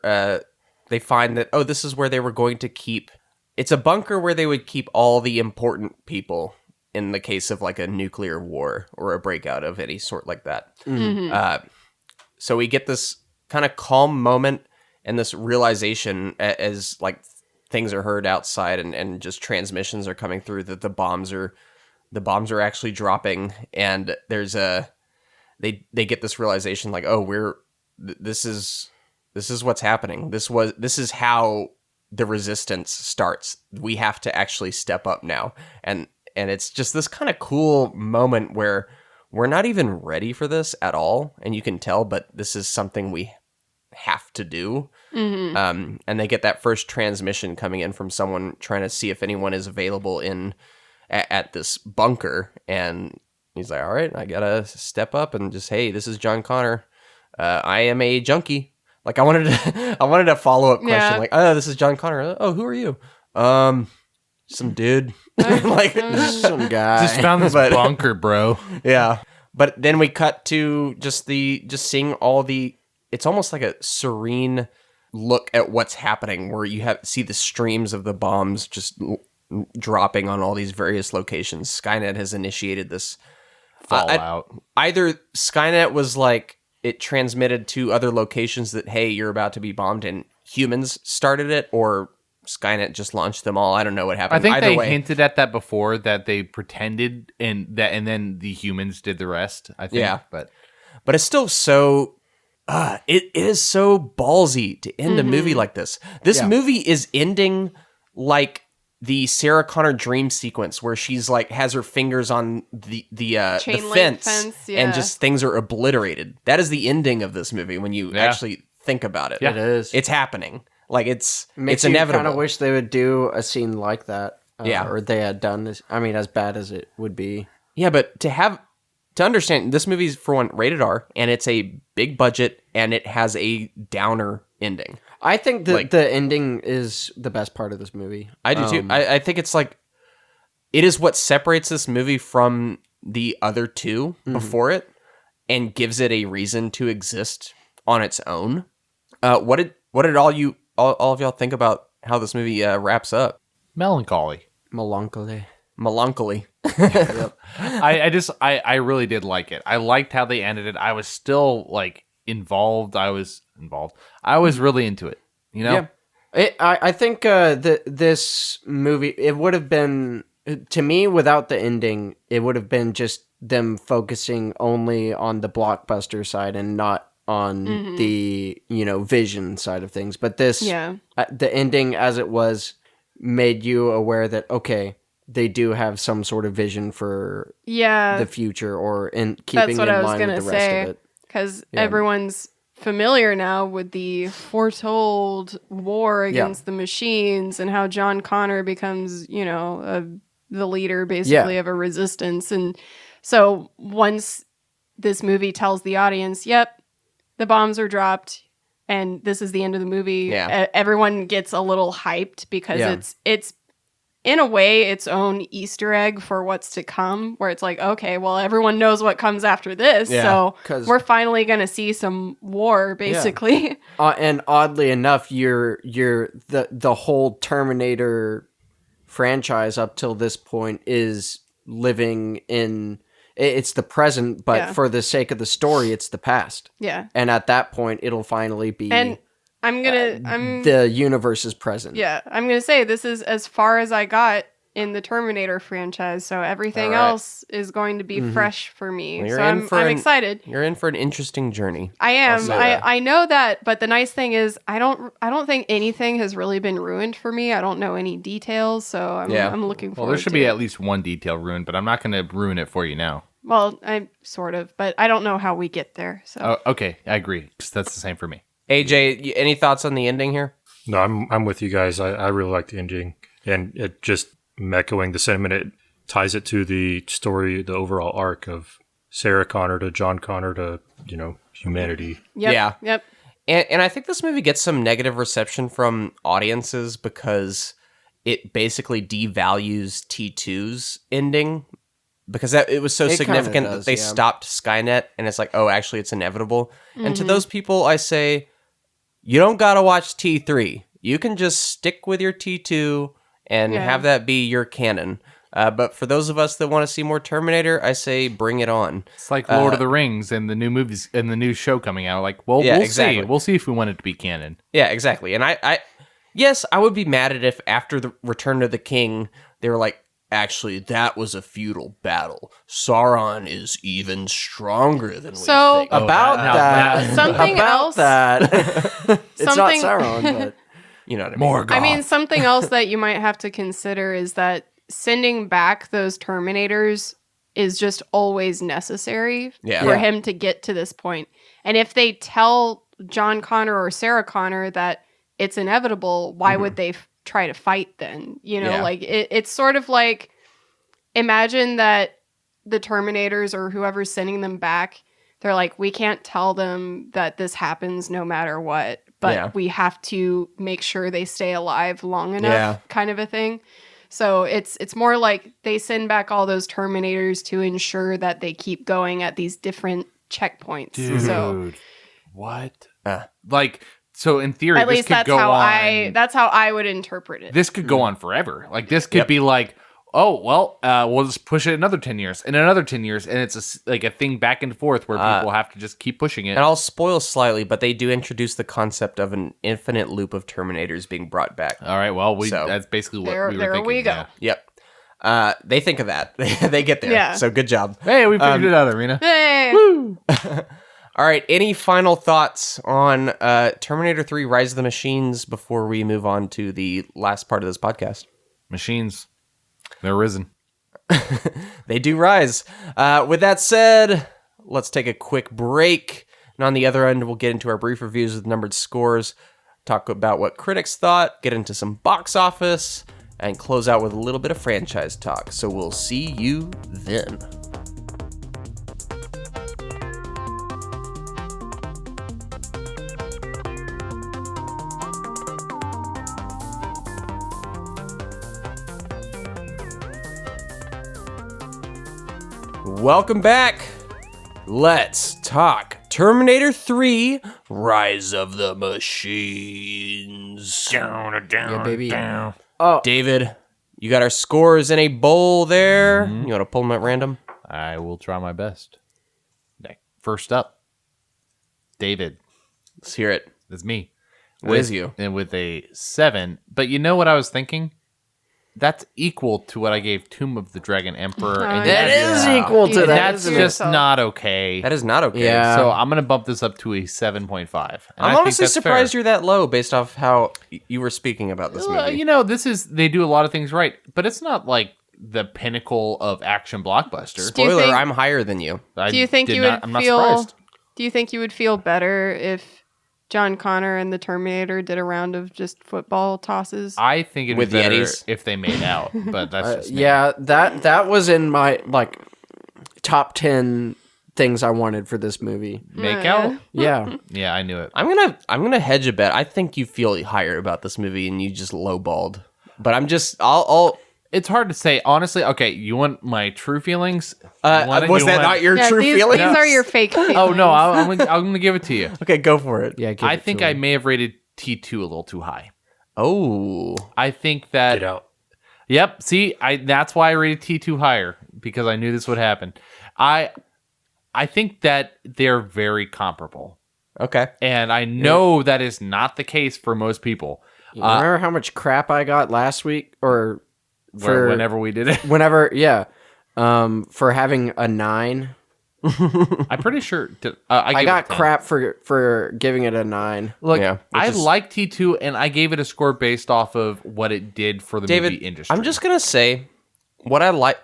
they find that, this is where they were going to keep... It's a bunker where they would keep all the important people in the case of like a nuclear war or a breakout of any sort like that. Mm-hmm. So we get this kind of calm moment and this realization as like things are heard outside and just transmissions are coming through that the bombs are actually dropping, and there's they get this realization like, this is what's happening. This is how the resistance starts. We have to actually step up now. And it's just this kind of cool moment where we're not even ready for this at all. And you can tell, but this is something we have to do. Mm-hmm. And they get that first transmission coming in from someone trying to see if anyone is available at this bunker. And he's like, all right, I gotta step up and just, hey, this is John Connor. I am a junkie. Like I wanted a follow-up question. Like, this is John Connor. Oh, who are you? Some dude. Like some guy. Just found this bunker, bro. Yeah. But then we cut to just seeing all the, it's almost like a serene look at what's happening where you see the streams of the bombs just dropping on all these various locations. Skynet has initiated this fallout. Either Skynet was like, it transmitted to other locations that, hey, you're about to be bombed, and humans started it, or Skynet just launched them all. I don't know what happened. I think Either they way, hinted at that before, that they pretended and then the humans did the rest. I think. Yeah. but it's still so. It is so ballsy to end a movie like this. This movie is ending like the Sarah Connor dream sequence where she's like has her fingers on the Chain link fence yeah. and just things are obliterated. That is the ending of this movie when you actually think about it. Yeah. It is. It's happening. Like it's Makes inevitable. You kind of wish they would do a scene like that. Yeah. Or they had done this. I mean, as bad as it would be. Yeah, but to understand, this movie's, for one, rated R, and it's a big budget, and it has a downer ending. I think that the ending is the best part of this movie. I do too. I think it's like, it is what separates this movie from the other two before it, and gives it a reason to exist on its own. What did all of y'all think about how this movie wraps up? melancholy. Melancholy. I really did like it. I liked how they ended it. I was still like involved. I was really into it. You know? Yeah. I think this movie, it would have been, to me, without the ending, it would have been just them focusing only on the blockbuster side and not on the, vision side of things. But this, the ending as it was, made you aware that, okay, they do have some sort of vision for the future, or in keeping in line with the rest of it. Because everyone's familiar now with the foretold war against the machines and how John Connor becomes, the leader basically of a resistance. And so once this movie tells the audience, yep, the bombs are dropped and this is the end of the movie, everyone gets a little hyped because it's in a way its own Easter egg for what's to come, where it's like, okay, well, everyone knows what comes after this, so we're finally going to see some war, basically. And oddly enough, you're the whole Terminator franchise up till this point is living in, it's the present, but for the sake of the story, it's the past. Yeah. And at that point, it'll finally be... And the universe is present. Yeah, I'm gonna say this is as far as I got in the Terminator franchise, so everything else is going to be fresh for me. Well, so I'm excited. You're in for an interesting journey. I am. I know that, but the nice thing is I don't think anything has really been ruined for me. I don't know any details, so I'm looking forward. Well, there should be at least one detail ruined, but I'm not going to ruin it for you now. Well, I sort of, but I don't know how we get there. So okay, I agree. That's the same for me. AJ, any thoughts on the ending here? No, I'm with you guys. I really like the ending, and it just echoing the sentiment. It ties it to the story, the overall arc of Sarah Connor to John Connor to humanity. Yep. And I think this movie gets some negative reception from audiences because it basically devalues T2's ending. Because it was so significant that they stopped Skynet, and it's like, oh, actually, it's inevitable. And to those people, I say, you don't gotta watch T3. You can just stick with your T2 and have that be your canon. But for those of us that want to see more Terminator, I say, bring it on. It's like Lord of the Rings and the new movies and the new show coming out. Like, well, we'll see. We'll see if we want it to be canon. Yeah, exactly. And I would be mad at if after the Return of the King, they were like, actually, that was a feudal battle. Sauron is even stronger than we think. About that. Something else. It's not Sauron, but you know what I mean. Morgoth. I mean, something else that you might have to consider is that sending back those Terminators is just always necessary for him to get to this point. And if they tell John Connor or Sarah Connor that it's inevitable, why would they try to fight then? Like it's sort of like, imagine that the Terminators or whoever's sending them back, they're like, we can't tell them that this happens no matter what, but we have to make sure they stay alive long enough, kind of a thing. So it's more like they send back all those Terminators to ensure that they keep going at these different checkpoints. Dude, what? Like, So in theory, At this least could that's go how on. that's how I would interpret it. This could go on forever. Like this could be like, oh well, we'll just push it another 10 years and another 10 years, and it's like a thing back and forth where people have to just keep pushing it. And I'll spoil slightly, but they do introduce the concept of an infinite loop of Terminators being brought back. All right, well, that's basically what we were thinking. There we go. Yeah. Yep. They think of that. They get there. Yeah. So good job. Hey, we figured it out, Arena. Hey. All right. Any final thoughts on Terminator 3 Rise of the Machines before we move on to the last part of this podcast? Machines, they're risen. They do rise. With that said, let's take a quick break. And on the other end, we'll get into our brief reviews with numbered scores, talk about what critics thought, get into some box office, and close out with a little bit of franchise talk. So we'll see you then. Welcome back. Let's talk Terminator 3 Rise of the Machines. Yeah, baby. Oh, David, you got our scores in a bowl there. You want to pull them at random? I will try my best. First up, David. Let's hear it. That's me. It is you. And with a 7. But you know what I was thinking? That's equal to what I gave Tomb of the Dragon Emperor. And That is equal to that. That's isn't it? just not okay. That is not okay. Yeah. So I'm going to bump this up to a 7.5. I'm honestly surprised you're that low based off how you were speaking about this movie. You know, they do a lot of things right, but it's not like the pinnacle of action blockbuster. Spoiler, think- I'm higher than you. Do you think I'm not surprised. Do you think you would feel better if John Connor and the Terminator did a round of just football tosses? I think it'd With be better Yetis? if they made out, but that's just me. Yeah, that was in my top 10 things I wanted for this movie. Make out? Yeah. Yeah, I knew it. I'm gonna hedge a bet. I think you feel higher about this movie and you just lowballed. But I'll It's hard to say. Honestly, okay, you want my true feelings? was that not your true these, feeling? These are your fake feelings. Oh, no, I'm going to give it to you. Okay, go for it. Yeah, I think I may have rated T2 a little too high. Oh. I think that... Get out. Yep, see, that's why I rated T2 higher, because I knew this would happen. I think that they're very comparable. Okay. And I know that is not the case for most people. Remember how much crap I got last week? Or for Whenever we did it. for having a 9. I'm pretty sure... I got crap for giving it a 9. Look, Yeah, I like T2, and I gave it a score based off of what it did for the movie industry. I'm just going to say what I like.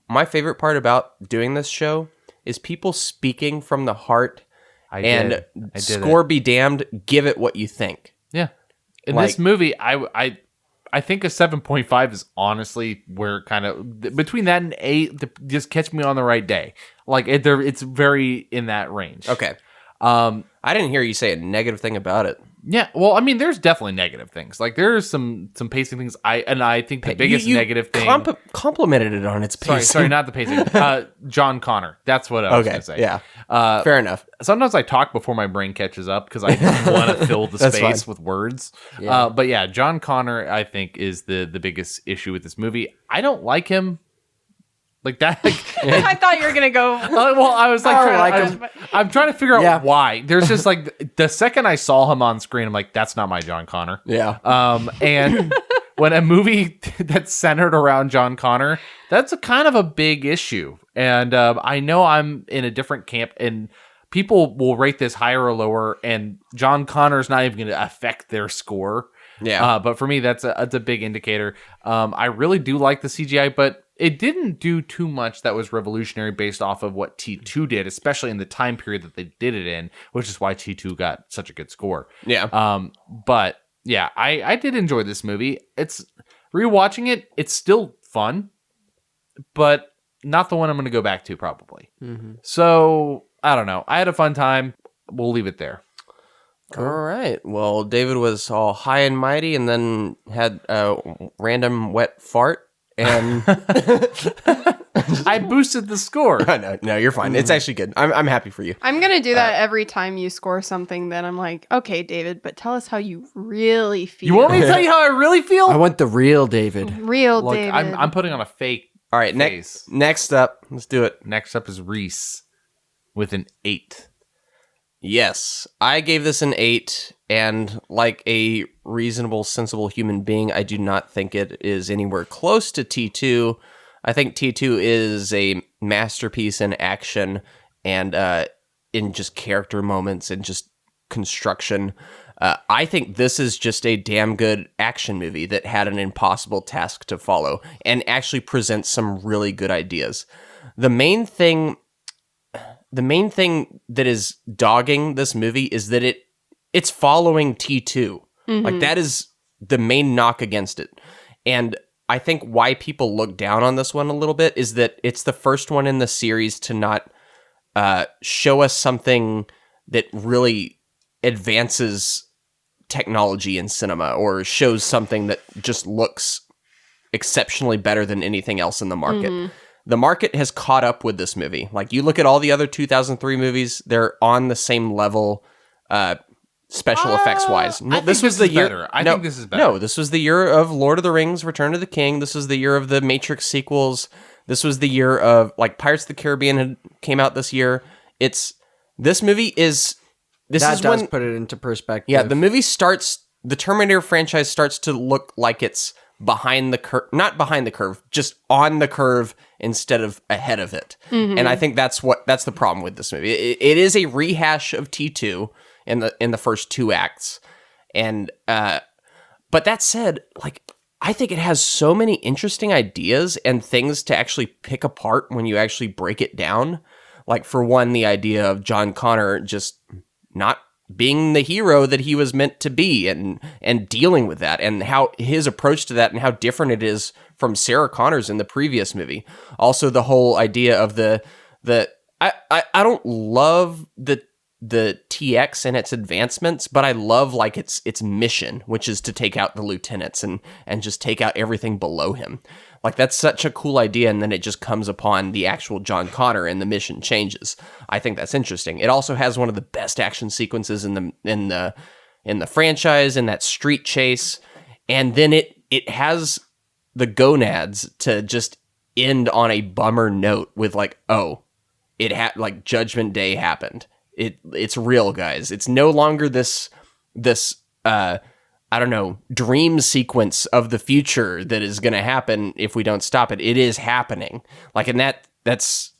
My favorite part about doing this show is people speaking from the heart and score be damned, give it what you think. Yeah. In Like- this movie, I think a 7.5 is honestly where kind of between that and 8, just catch me on the right day. Like it's very in that range. Okay. I didn't hear you say a negative thing about it. Yeah, well, I mean, there's definitely negative things. Like there's some pacing things. I think the biggest You negative thing. Complimented it on its pacing. Sorry, not the pacing. John Connor. That's what I was going to say. Yeah. Fair enough. Sometimes I talk before my brain catches up because I want to fill the That's space fine. with words. Yeah. But yeah, John Connor, I think, is the biggest issue with this movie. I don't like him. Like that. I thought you were gonna go. Well, I was like, I'm trying to figure out Yeah. why. There's just like the second I saw him on screen, I'm like, that's not my John Connor. Yeah. And when a movie that's centered around John Connor, that's a kind of a big issue. And I know I'm in a different camp, and people will rate this higher or lower, and John Connor's not even going to affect their score. Yeah. But for me, that's a big indicator. I really do like the CGI, but it didn't do too much that was revolutionary based off of what T2 did, especially in the time period that they did it in, which is why T2 got such a good score. Yeah. But yeah, I did enjoy this movie. It's rewatching it. It's still fun, but not the one I'm going to go back to probably. Mm-hmm. So I don't know. I had a fun time. We'll leave it there. All right. Well, David was all high and mighty and then had a random wet fart. And I boosted the score. No, you're fine. It's actually good. I'm happy for you. I'm going to do that every time you score something. Then I'm like, okay, David, but tell us how you really feel. You want me to tell you how I really feel? I want the real David. Real Look, David. I'm putting on a fake All right, face. next up, let's do it. Next up is Reese with an 8. Yes, I gave this an 8, and like a reasonable, sensible human being, I do not think it is anywhere close to T2. I think T2 is a masterpiece in action and in just character moments and just construction. I think this is just a damn good action movie that had an impossible task to follow and actually presents some really good ideas. The main thing that is dogging this movie is that it's following T2. Like, that is the main knock against it. And I think why people look down on this one a little bit is that it's the first one in the series to not show us something that really advances technology in cinema or shows something that just looks exceptionally better than anything else in the market. The market has caught up with this movie. Like, you look at all the other 2003 movies, they're on the same level special effects wise. No, this was the year. I think this is better. No, this was the year of Lord of the Rings, Return of the King. This was the year of the Matrix sequels. This was the year of, like, Pirates of the Caribbean came out this year. This movie is... That does put it into perspective. Yeah, the movie starts... The Terminator franchise starts to look like it's behind the curve, not behind the curve, just on the curve instead of ahead of it. And I think that's the problem with this movie. It is a rehash of T2 in the first 2 acts. And but that said, like, I think it has so many interesting ideas and things to actually pick apart when you actually break it down. Like, for one, the idea of John Connor just not being the hero that he was meant to be and dealing with that, and how his approach to that and how different it is from Sarah Connor's in the previous movie. Also, the whole idea of I don't love the TX and its advancements, but I love, like, its mission, which is to take out the lieutenants and just take out everything below him. Like, that's such a cool idea, and then it just comes upon the actual John Connor and the mission changes. I think that's interesting. It also has one of the best action sequences in the franchise, in that street chase, and then it has the gonads to just end on a bummer note with, like, like, Judgment Day happened. It's real, guys. It's no longer this I don't know, dream sequence of the future that is going to happen if we don't stop it. It is happening. Like, and that's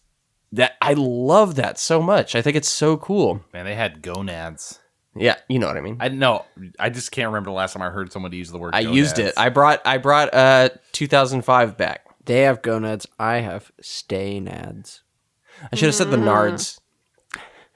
I love that so much. I think it's so cool. Man, they had gonads. Yeah, you know what I mean. I just can't remember the last time I heard somebody use the word gonads. I used it. I brought 2005 back. They have gonads. I have stay-nads. I should have said the nards.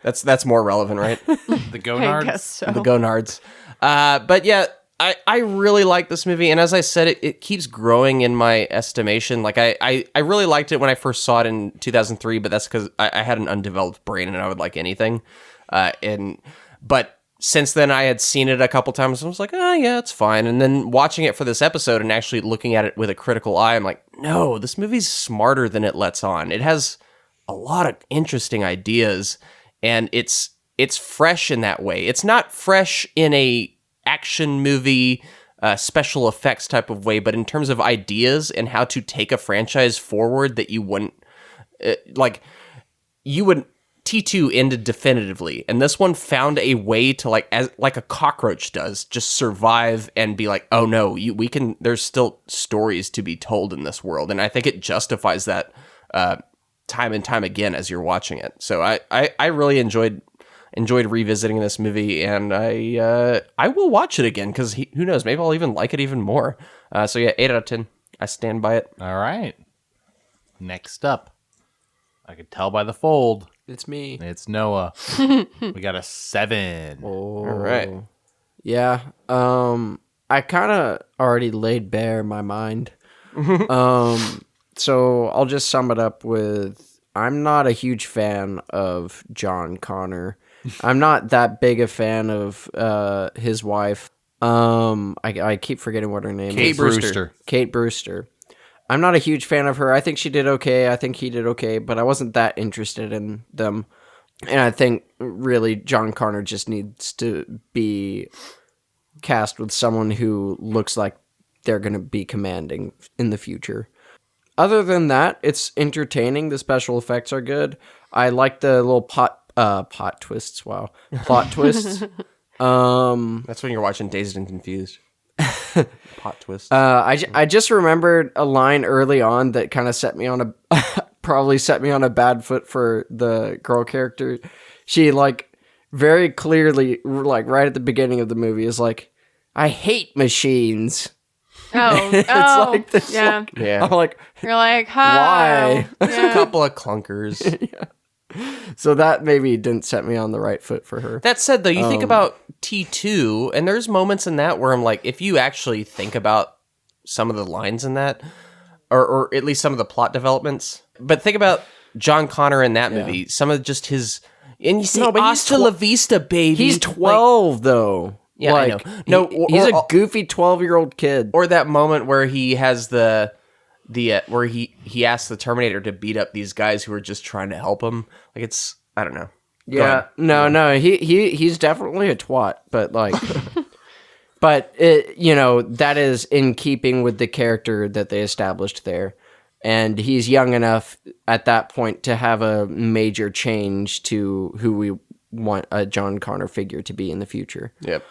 That's more relevant, right? The gonards? I guess so. The gonards. But yeah, I really like this movie, and as I said, it keeps growing in my estimation. Like, I really liked it when I first saw it in 2003, but that's because I had an undeveloped brain and I would like anything. But since then, I had seen it a couple times, and I was like, oh yeah, it's fine. And then watching it for this episode and actually looking at it with a critical eye, I'm like, no, this movie's smarter than it lets on. It has a lot of interesting ideas, and it's fresh in that way. It's not fresh in a action movie, special effects type of way, but in terms of ideas and how to take a franchise forward that you wouldn't, T2 ended definitively, and this one found a way to, like a cockroach does, just survive and be like, oh no, there's still stories to be told in this world, and I think it justifies that time and time again as you're watching it. So I really enjoyed revisiting this movie, and I will watch it again, because who knows, maybe I'll even like it even more. So yeah, 8 out of 10. I stand by it. All right. Next up, I could tell by the fold. It's me. It's Noah. We got a 7. All right. Yeah. I kind of already laid bare my mind. So I'll just sum it up with, I'm not a huge fan of John Connor. I'm not that big a fan of his wife. I keep forgetting what her name is. Kate Brewster. Kate Brewster. I'm not a huge fan of her. I think she did okay. I think he did okay, but I wasn't that interested in them. And I think really John Connor just needs to be cast with someone who looks like they're going to be commanding in the future. Other than that, it's entertaining. The special effects are good. I like the little plot twists. Wow. Plot twists. That's when you're watching Dazed and Confused. Plot twist. I just remembered a line early on that kind of set me on a probably set me on a bad foot for the girl character. She like very clearly, like right at the beginning of the movie, is like, "I hate machines." Oh, It's like this, yeah. like- Yeah. I'm like, You're like, why? There's a couple of clunkers. So that maybe didn't set me on the right foot for her. That said, though, you think about T2, and there's moments in that where I'm like, if you actually think about some of the lines in that, or at least some of the plot developments, but think about John Connor in that movie, some of just his, and you say, No, but he's hasta la vista, baby. He's 12 though. Yeah, like, I know. No, he's a goofy 12-year-old kid. Or that moment where he has the where he asks the Terminator to beat up these guys who are just trying to help him. Like, it's, I don't know. Yeah, no, he's definitely a twat, but like, but it, that is in keeping with the character that they established there, and he's young enough at that point to have a major change to who we want a John Connor figure to be in the future. Yep.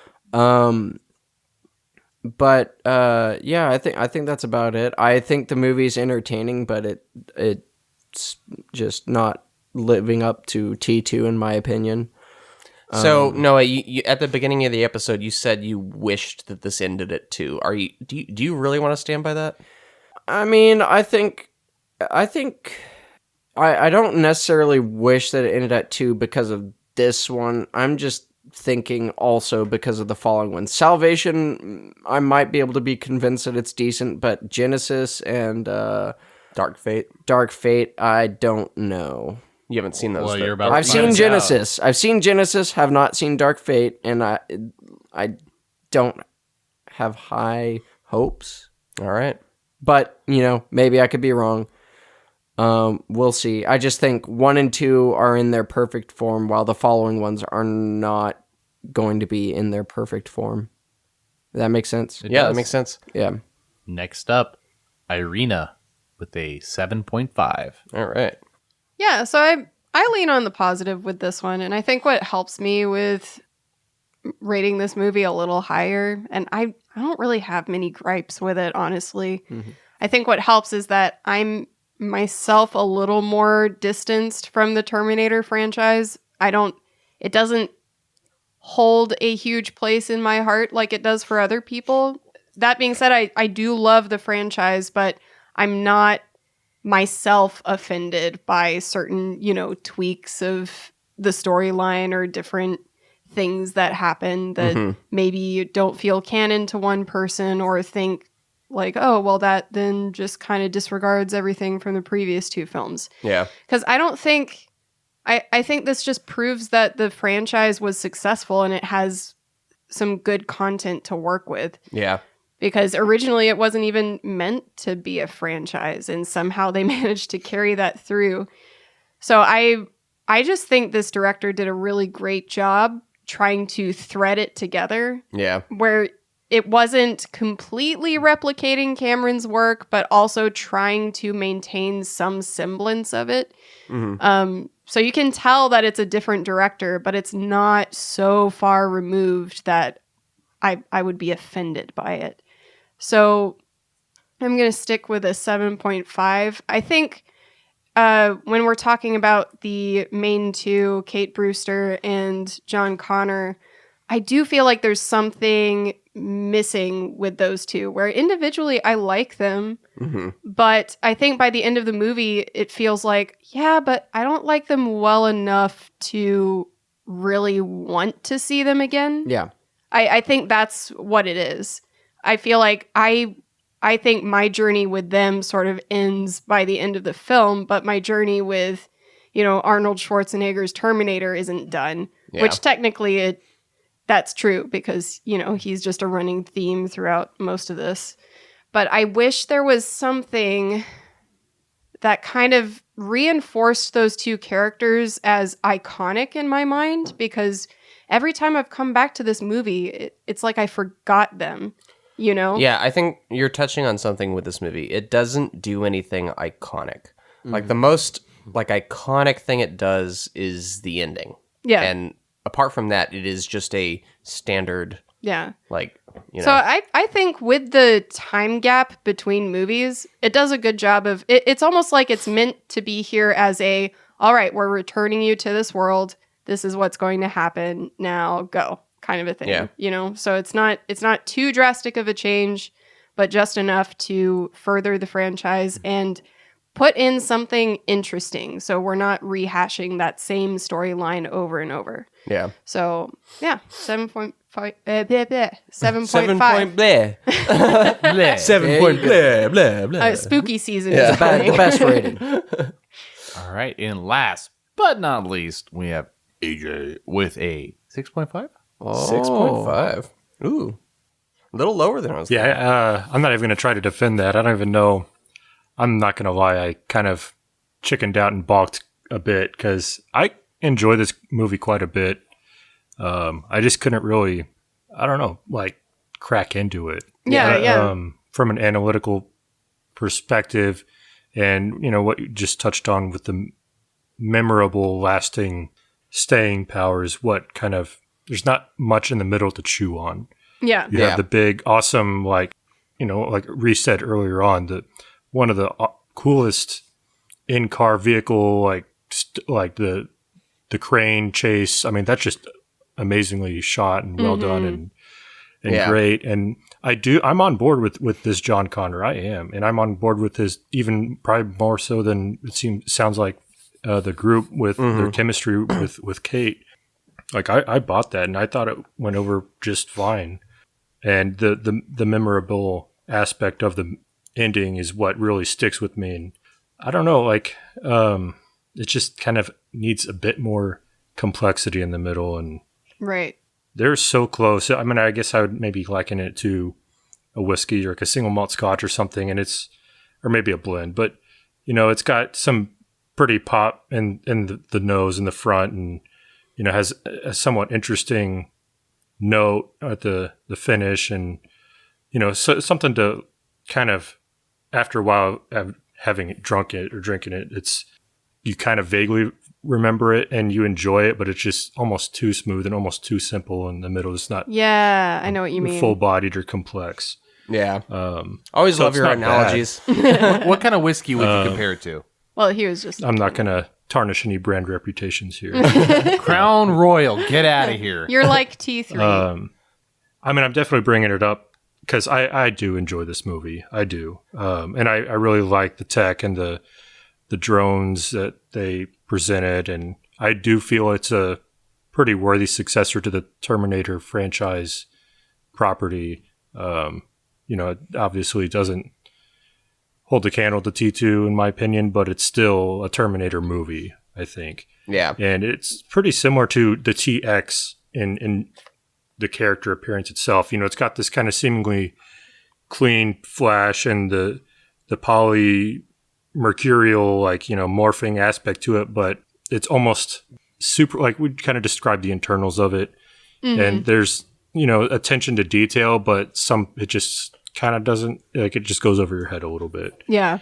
But yeah, I think that's about it. I think the movie's entertaining, but it's just not living up to T2 in my opinion. So Noah, you at the beginning of the episode, you said you wished that this ended at 2. Do you really want to stand by that? I mean, I don't necessarily wish that it ended at 2 because of this one. I'm just thinking also because of the following one. Salvation, I might be able to be convinced that it's decent, but Genesis and Dark Fate, I don't know. You haven't seen those. Well, though. you're about I've to seen find Genesis. I've seen Genesis, have not seen Dark Fate, and I don't have high hopes. All right. But, maybe I could be wrong. We'll see. I just think 1 and 2 are in their perfect form, while the following ones are not going to be in their perfect form. Does that make sense? It Yeah, does. that makes sense. Yeah. Next up, Irina with a 7.5. All right. Yeah, so I lean on the positive with this one, and I think what helps me with rating this movie a little higher, and I don't really have many gripes with it, honestly. Mm-hmm. I think what helps is that I'm myself a little more distanced from the Terminator franchise. It doesn't hold a huge place in my heart like it does for other people. That being said, I do love the franchise, but I'm not myself offended by certain, tweaks of the storyline or different things that happen that maybe you don't feel canon to one person or think like, oh, well, that then just kind of disregards everything from the previous 2 films. Yeah. Because I don't think, I think this just proves that the franchise was successful and it has some good content to work with. Yeah. Because originally it wasn't even meant to be a franchise, and somehow they managed to carry that through. So I just think this director did a really great job trying to thread it together. Yeah. Where it wasn't completely replicating Cameron's work, but also trying to maintain some semblance of it. Mm-hmm. So you can tell that it's a different director, but it's not so far removed that I would be offended by it. So I'm going to stick with a 7.5. I think when we're talking about the main 2, Kate Brewster and John Connor, I do feel like there's something missing with those 2, where individually I like them, but I think by the end of the movie, it feels like, yeah, but I don't like them well enough to really want to see them again. Yeah. I think that's what it is. I feel like I think my journey with them sort of ends by the end of the film, but my journey with, Arnold Schwarzenegger's Terminator isn't done, which technically that's true because, he's just a running theme throughout most of this. But I wish there was something that kind of reinforced those two characters as iconic in my mind, because every time I've come back to this movie, it's like I forgot them, you know? Yeah, I think you're touching on something with this movie. It doesn't do anything iconic. Like the most iconic thing it does is the ending. Yeah. And apart from that, it is just a standard So I think with the time gap between movies, it does a good job of it's almost like it's meant to be here as all right, we're returning you to this world. This is what's going to happen. Now go, kind of a thing. Yeah. You know, so it's not too drastic of a change, but just enough to further the franchise and put in something interesting. So we're not rehashing that same storyline over and over. Yeah. So yeah, 7.5. 7.5. 7 point blah. 7 point blah, blah, blah. Spooky season is The best rating. All right. And last but not least, we have AJ with a 6.5. 6.5. Ooh. A little lower than I was thinking. I'm not even going to try to defend that. I don't even know. I'm not going to lie. I kind of chickened out and balked a bit because I enjoy this movie quite a bit. I just couldn't really, I don't know, crack into it. Yeah. From an analytical perspective, and what you just touched on with the memorable, lasting, staying powers. What kind of? There's not much in the middle to chew on. Yeah. You have the big, awesome, like Reese said earlier on, one of the coolest in-car vehicle, like the crane chase. I mean, that's just amazingly shot and well done and great. And I'm on board with this John Connor. I am. And I'm on board with his, even probably more so than sounds like the group with their chemistry with Kate. Like I bought that and I thought it went over just fine. And the memorable aspect of the ending is what really sticks with me. And I don't know, it just kind of needs a bit more complexity in the middle. And Right. they're so close. I mean, I guess I would maybe liken it to a whiskey or like a single malt scotch or something, or maybe a blend. But it's got some pretty pop in the nose and the front, and has a somewhat interesting note at the finish, and so something to kind of, after a while having drunk it or drinking it, you kind of vaguely remember it and you enjoy it, but it's just almost too smooth and almost too simple in the middle. It's not I know what you mean, full-bodied or complex. Yeah. Always love your analogies. What kind of whiskey would you compare it to? Well, he was just I'm not going to tarnish any brand reputations here. Crown Royal, get out of here. You're like T3. I mean, I'm definitely bringing it up because I do enjoy this movie. I do. And I really like the tech and the drones that they presented. And I do feel it's a pretty worthy successor to the Terminator franchise property. It obviously doesn't hold a candle to T2 in my opinion, but it's still a Terminator movie, I think. Yeah. And it's pretty similar to the TX in the character appearance itself. It's got this kind of seemingly clean flash and the poly mercurial, morphing aspect to it, but it's almost super, we kind of describe the internals of it. And there's, attention to detail, but it just kind of doesn't, it just goes over your head a little bit. Yeah.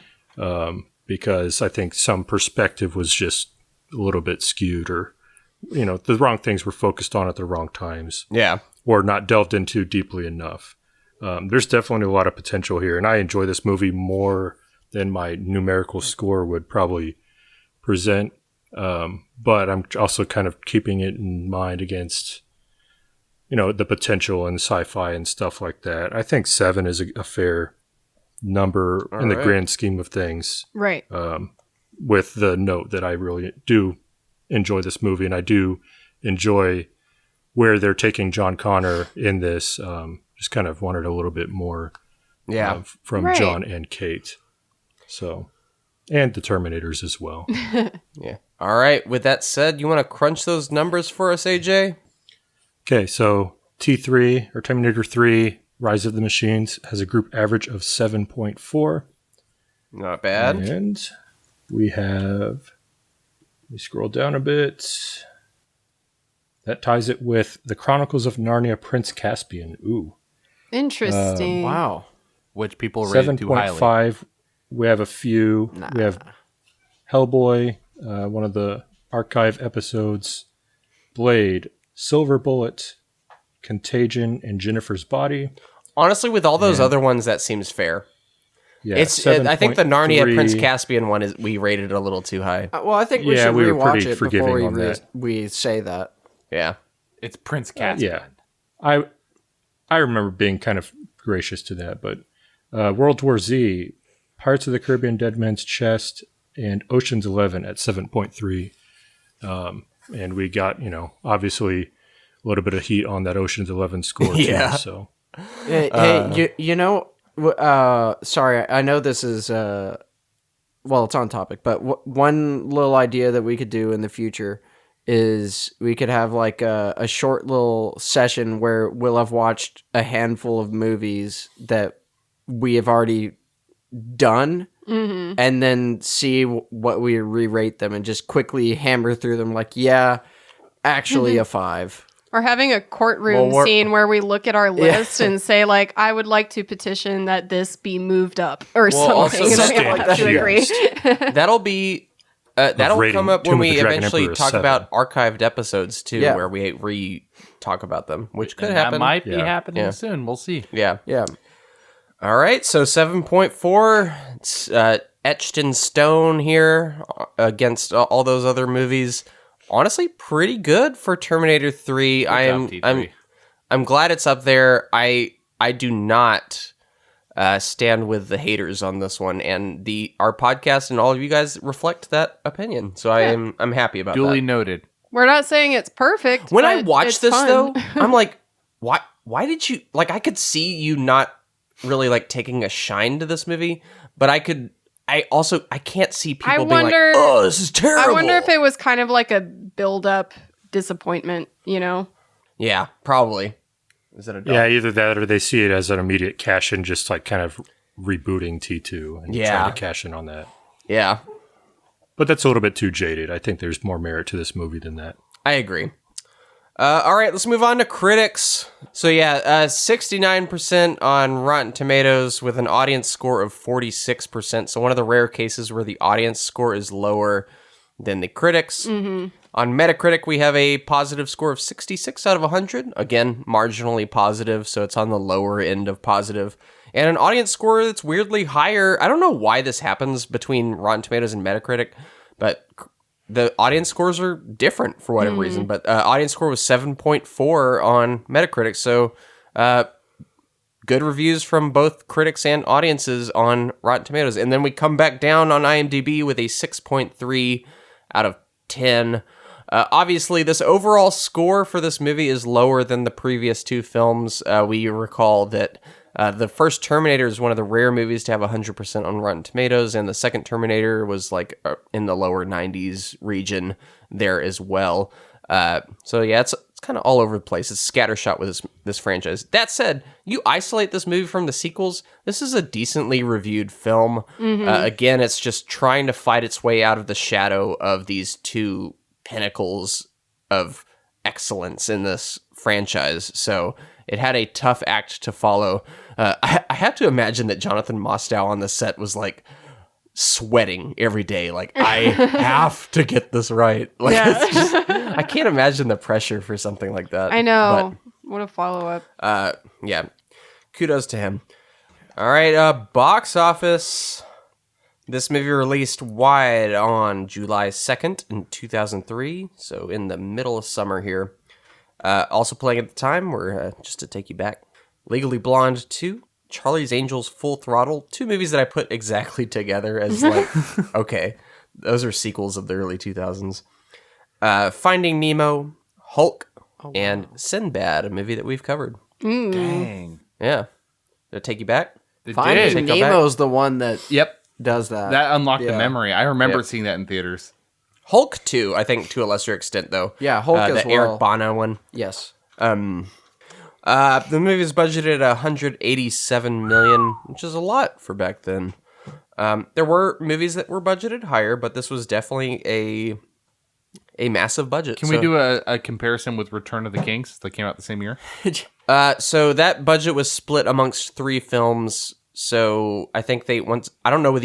Because I think some perspective was just a little bit skewed, or, the wrong things were focused on at the wrong times. Yeah. Or not delved into deeply enough. There's definitely a lot of potential here, and I enjoy this movie more than my numerical score would probably present. But I'm also kind of keeping it in mind against, the potential in sci-fi and stuff like that. I think 7 is a fair number in the grand scheme of things. Right. With the note that I really do enjoy this movie, and I do enjoy where they're taking John Connor in this. Just kind of wanted a little bit more from John and Kate. So, and the Terminators as well. Yeah. All right. With that said, you want to crunch those numbers for us, AJ? Okay, so T3 or Terminator 3 Rise of the Machines has a group average of 7.4. Not bad. And we have, let me scroll down a bit. That ties it with The Chronicles of Narnia, Prince Caspian. Ooh. Interesting. Wow. Which people rated too highly. 7.5. We have a few. We have Hellboy, one of the archive episodes, Blade, Silver Bullet, Contagion, and Jennifer's Body. Honestly, with all those other ones, that seems fair. Yeah, I think the Narnia 7.3. Prince Caspian one we rated a little too high. Well, I think we should we were rewatch pretty it forgiving before on that. we say that. Yeah. It's Prince Caspian. Yeah, I remember being kind of gracious to that, but World War Z, Pirates of the Caribbean, Dead Man's Chest, and Ocean's 11 at 7.3. And we got, obviously a little bit of heat on that Ocean's 11 score Yeah. too. So Hey, sorry, I know this is, it's on topic, but one little idea that we could do in the future is we could have like a short little session where we'll have watched a handful of movies that we have already done and then see what we re-rate them and just quickly hammer through them like, actually a 5. Or having a courtroom scene where we look at our list and say, like, I would like to petition that this be moved up or something. also And we have to agree. That'll be that'll rating come up Tomb when of we the Dragon eventually Emperor is talk 7. about archived episodes too, Yeah. where we re-talk about them, which could And happen. That might be Yeah. happening soon. We'll see. Yeah. Yeah. All right, so 7.4. It's etched in stone here against all those other movies. Honestly, pretty good for Terminator 3. Good job, T3. I'm glad it's up there. I do not stand with the haters on this one, and our podcast and all of you guys reflect that opinion. So I'm happy about Duly that. noted. We're not saying it's perfect. When I but watched it's this fun. though, I'm like, why did you I could see you not really like taking a shine to this movie, but I can't see people being like, oh, this is terrible. I wonder if it was kind of like a build-up disappointment, Yeah, probably. Is it a yeah, either that or they see it as an immediate cash in, just like kind of rebooting T2 and trying to cash in on that. Yeah, But that's a little bit too jaded. I think there's more merit to this movie than that. I agree. All right, let's move on to critics. So 69% on Rotten Tomatoes with an audience score of 46%. So one of the rare cases where the audience score is lower than the critics. On Metacritic, we have a positive score of 66 out of 100. Again, marginally positive, so it's on the lower end of positive. And an audience score that's weirdly higher. I don't know why this happens between Rotten Tomatoes and Metacritic, but the audience scores are different for whatever reason. But audience score was 7.4 on Metacritic, so good reviews from both critics and audiences on Rotten Tomatoes. And then we come back down on IMDb with a 6.3 out of 10. Obviously, this overall score for this movie is lower than the previous two films. We recall that the first Terminator is one of the rare movies to have 100% on Rotten Tomatoes, and the second Terminator was like in the lower 90s region there as well. So yeah, it's kind of all over the place. It's scattershot with this franchise. That said, you isolate this movie from the sequels, this is a decently reviewed film. Again, it's just trying to fight its way out of the shadow of these two pinnacles of excellence in this franchise. So it had a tough act to follow. I have to imagine that Jonathan Mostow on the set was like sweating every day. Like, I have to get this right. Like, it's just, I can't imagine the pressure for something like that. I know. What a follow-up. Yeah. Kudos to him. All right. Box office. This movie released wide on July 2nd in 2003, so in the middle of summer here. Also playing at the time were, just to take you back, Legally Blonde 2, Charlie's Angels Full Throttle, two movies that I put exactly together as like, okay, those are sequels of the early 2000s. Finding Nemo, Hulk, and Sinbad, a movie that we've covered. Dang. Yeah. Did it take you back? Finding Nemo's the one that does that. That unlocked the memory. I remember seeing that in theaters. Hulk 2, I think, to a lesser extent, though. Yeah, Hulk as the well. Eric Bana one. Yes. The movie was budgeted at $187 million, which is a lot for back then. There were movies that were budgeted higher, but this was definitely a massive budget. Can we do a comparison with Return of the Kings that came out the same year? So that budget was split amongst 3 films. So I think I don't know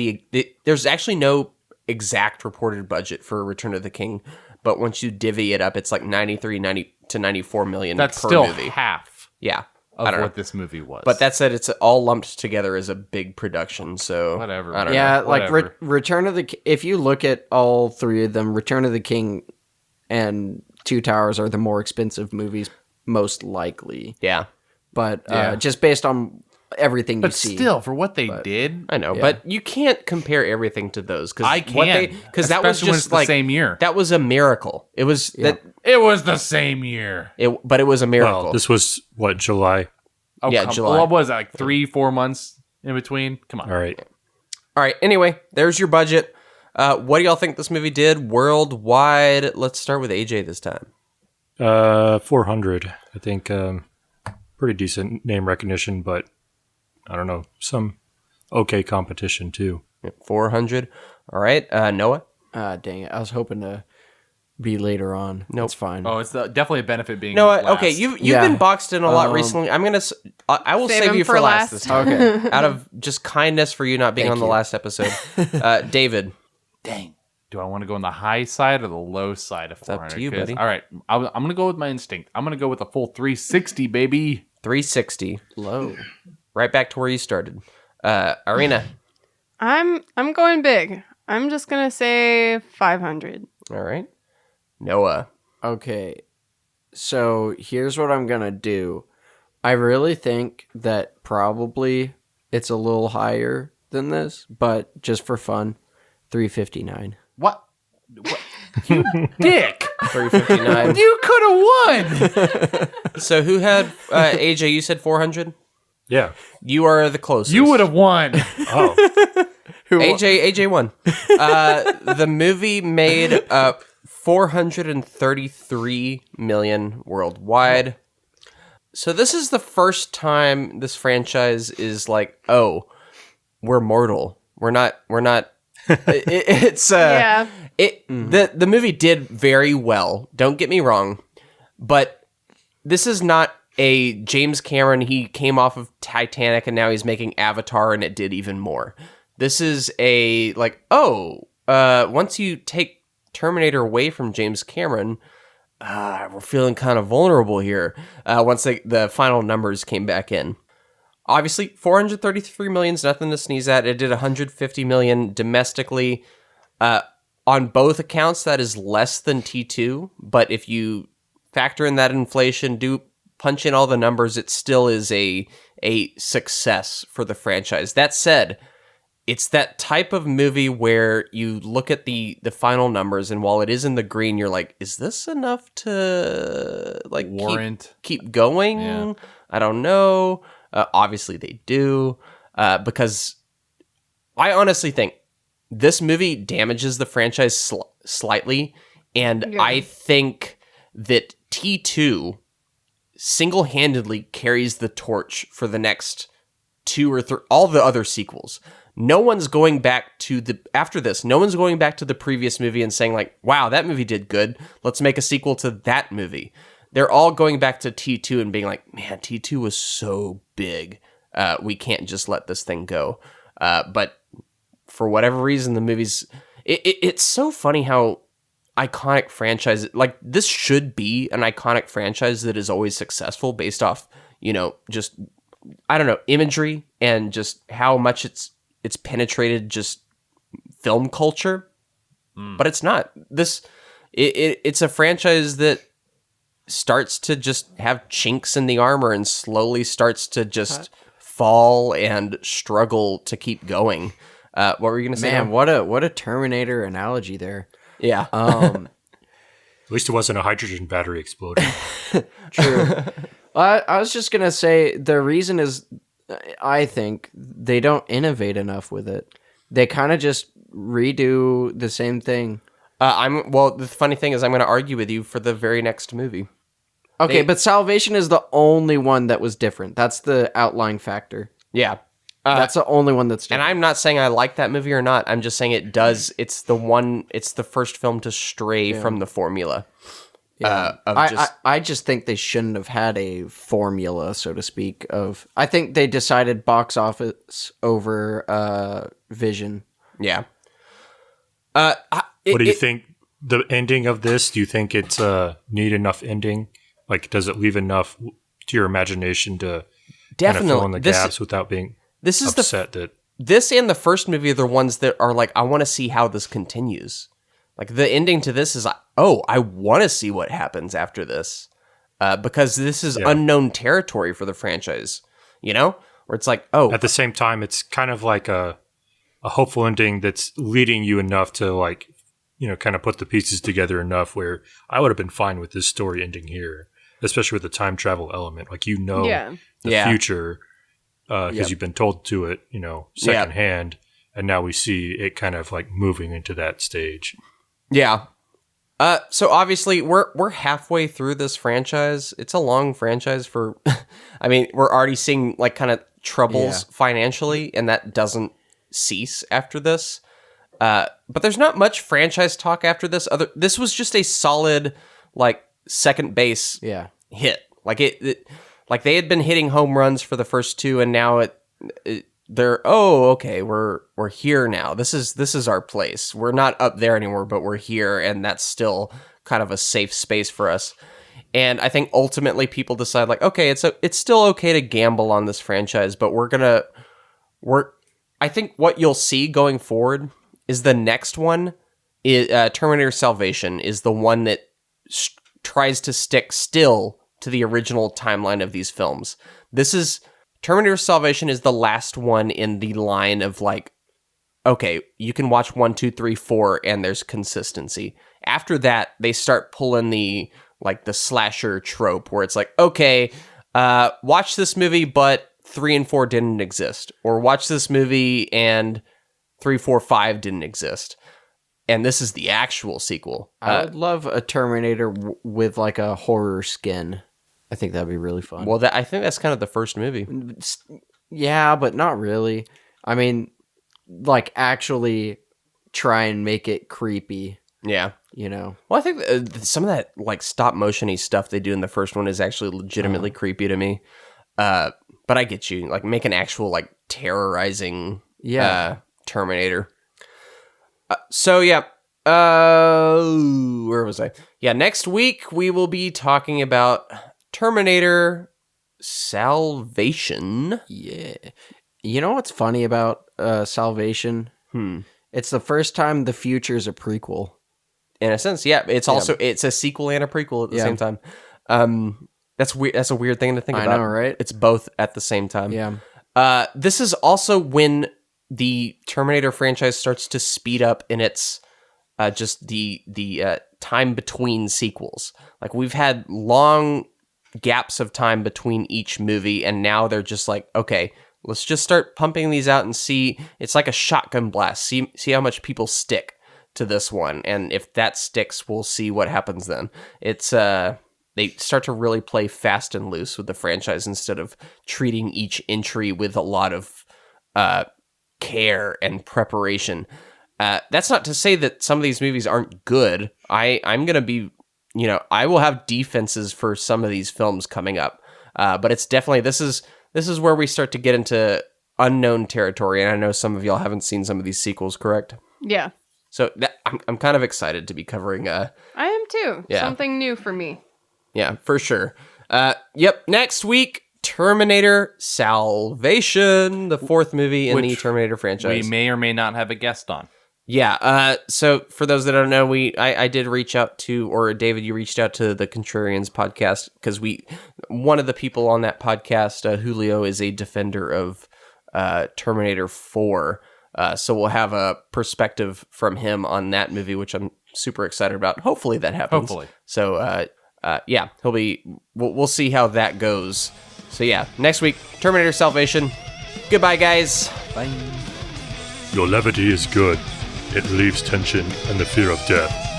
there's actually no exact reported budget for Return of the King, but once you divvy it up, it's like 90 to 94 million That's per still movie. half Yeah. of I don't know. what this movie was. But that said, it's all lumped together as a big production. So Whatever. I don't Yeah, know. like Whatever. Return of the if you look at all 3 of them, Return of the King and Two Towers are the more expensive movies, most likely. Yeah. But Yeah. just based on everything but you see. still, for what they did, I know, Yeah. but you can't compare everything to those because I can. because that was Especially when it's just the like same year. That was a miracle. It was it was the same year. but it was a miracle. Well, this was what, July? Oh, Yeah, July. What was that, like 3-4 months in between? Come on. All right. All right. Anyway, there's your budget. What do y'all think this movie did worldwide? Let's start with AJ this time. 400. I think pretty decent name recognition, but I don't know, some okay competition too. 400. All right. Noah. Dang it. I was hoping to be later on. Nope. It's fine. Oh, it's definitely a benefit being Noah. last. Okay. You've Yeah. been boxed in a lot recently. I'm gonna. I will Save save him you for for last last. this time. Okay. Out of just kindness for you not being Thank on the you. last episode. David. Dang. Do I want to go on the high side or the low side of 400? up to you, 'Cause- buddy. All right. I'm going to go with my instinct. I'm going to go with a full 360, baby. 360. Low. Right back to where you started. Arena. I'm going big. I'm just gonna say 500. All right. Noah. Okay. So here's what I'm going to do. I really think that probably it's a little higher than this, but just for fun, 359. What? You dick. 359. You could have won. So who had AJ? You said 400. Yeah. You are the closest. You would have won. Oh, AJ won. The movie made 433 million worldwide. So this is the first time this franchise is like, oh, we're mortal. We're not. It's Yeah. The movie did very well. Don't get me wrong, but this is not a James Cameron. He came off of Titanic and now he's making Avatar, and it did even more. This is a once you take Terminator away from James Cameron, we're feeling kind of vulnerable here. Once the final numbers came back in. Obviously, 433 million is nothing to sneeze at. It did 150 million domestically. On both accounts, that is less than T2. But if you factor in that inflation, do punch in all the numbers, it still is a success for the franchise. That said, it's that type of movie where you look at the final numbers, and while it is in the green, you're like, is this enough to like Warrant. keep going? Yeah. I don't know. Obviously they do, because I honestly think this movie damages the franchise slightly, and Yeah. I think that T2 single-handedly carries the torch for the next 2 or 3, all the other sequels. No one's going back to after this, no one's going back to the previous movie and saying like, wow, that movie did good. Let's make a sequel to that movie. They're all going back to T2 and being like, man, T2 was so big. We can't just let this thing go. But for whatever reason, the movies, it's so funny how iconic franchise, like this should be an iconic franchise that is always successful based off, just, I don't know, imagery and just how much it's penetrated just film culture. But it's not. It's a franchise that starts to just have chinks in the armor and slowly starts to just fall and struggle to keep going. What were you going to say? Man, what a Terminator analogy there. Yeah. at least it wasn't a hydrogen battery exploding. True. I was just going to say the reason is I think they don't innovate enough with it. They kind of just redo the same thing. The funny thing is I'm going to argue with you for the very next movie. Okay, but Salvation is the only one that was different. That's the outlying factor. Yeah. That's the only one that's different. And I'm not saying I like that movie or not. I'm just saying it's the first film to stray from the formula. Yeah. I just think they shouldn't have had a formula, so to speak, I think they decided box office over Vision. Yeah. What do you think? The ending of this, do you think it's a neat enough ending? Like, does it leave enough to your imagination to kind of fill in the gaps without being upset that... This and the first movie are the ones that are like, I want to see how this continues. Like, the ending to this is like, oh, I want to see what happens after this. Because this is unknown territory for the franchise, you know? Where it's like, oh... At the same time, it's kind of like a hopeful ending that's leading you enough to, like, you know, kind of put the pieces together enough where I would have been fine with this story ending here, especially with the time travel element. Like, you know, the future, because you've been told to it, you know, secondhand, and now we see it kind of like moving into that stage. Yeah. So obviously we're halfway through this franchise. It's a long franchise for, I mean, we're already seeing like kind of troubles financially, and that doesn't cease after this. But there's not much franchise talk after this. This was just a solid, like, second base hit. Like like they had been hitting home runs for the first two, and now we're here now. This is our place. We're not up there anymore, but we're here, and that's still kind of a safe space for us. And I think ultimately people decide, like, okay, it's still okay to gamble on this franchise, but I think what you'll see going forward is the next one, Terminator Salvation, is the one that tries to stick still to the original timeline of these films. Terminator Salvation is the last one in the line of like, okay, you can watch 1, 2, 3, 4, and there's consistency. After that, they start pulling the slasher trope where it's like, okay, watch this movie, but 3 and 4 didn't exist, or watch this movie and 3, 4, 5 didn't exist, and this is the actual sequel. I would love a Terminator with like a horror skin. I think that'd be really fun. Well, I think that's kind of the first movie. Yeah, but not really. I mean, like, actually try and make it creepy. Yeah. You know? Well, I think some of that, like, stop motion-y stuff they do in the first one is actually legitimately creepy to me. But I get you. Like, make an actual, like, terrorizing Terminator. Where was I? Yeah, next week we will be talking about Terminator Salvation. Yeah. You know what's funny about Salvation? It's the first time the future's a prequel. In a sense, yeah. It's also it's a sequel and a prequel at the same time. That's weird. That's a weird thing to think about. I know, right? It's both at the same time. Yeah. This is also when the Terminator franchise starts to speed up in its just the time between sequels. Like, we've had long gaps of time between each movie, and now they're just like, okay, let's just start pumping these out and see. It's like a shotgun blast. See how much people stick to this one, and if that sticks, we'll see what happens then. It's they start to really play fast and loose with the franchise instead of treating each entry with a lot of care and preparation. That's not to say that some of these movies aren't good. I'm gonna be, I will have defenses for some of these films coming up, but it's definitely this is where we start to get into unknown territory, and I know some of y'all haven't seen some of these sequels, correct? Yeah. So I'm kind of excited to be covering. I am too. Yeah. Something new for me. Yeah, for sure. Yep. Next week, Terminator Salvation, the fourth movie in the Terminator franchise. We may or may not have a guest on. Yeah. So for those that don't know, I did reach out to, or David, you reached out to the Contrarians podcast because one of the people on that podcast, Julio, is a defender of Terminator 4. So we'll have a perspective from him on that movie, which I'm super excited about. Hopefully that happens. Hopefully. So yeah, we'll see how that goes. So yeah, next week, Terminator Salvation. Goodbye, guys. Bye. Your levity is good. It relieves tension and the fear of death.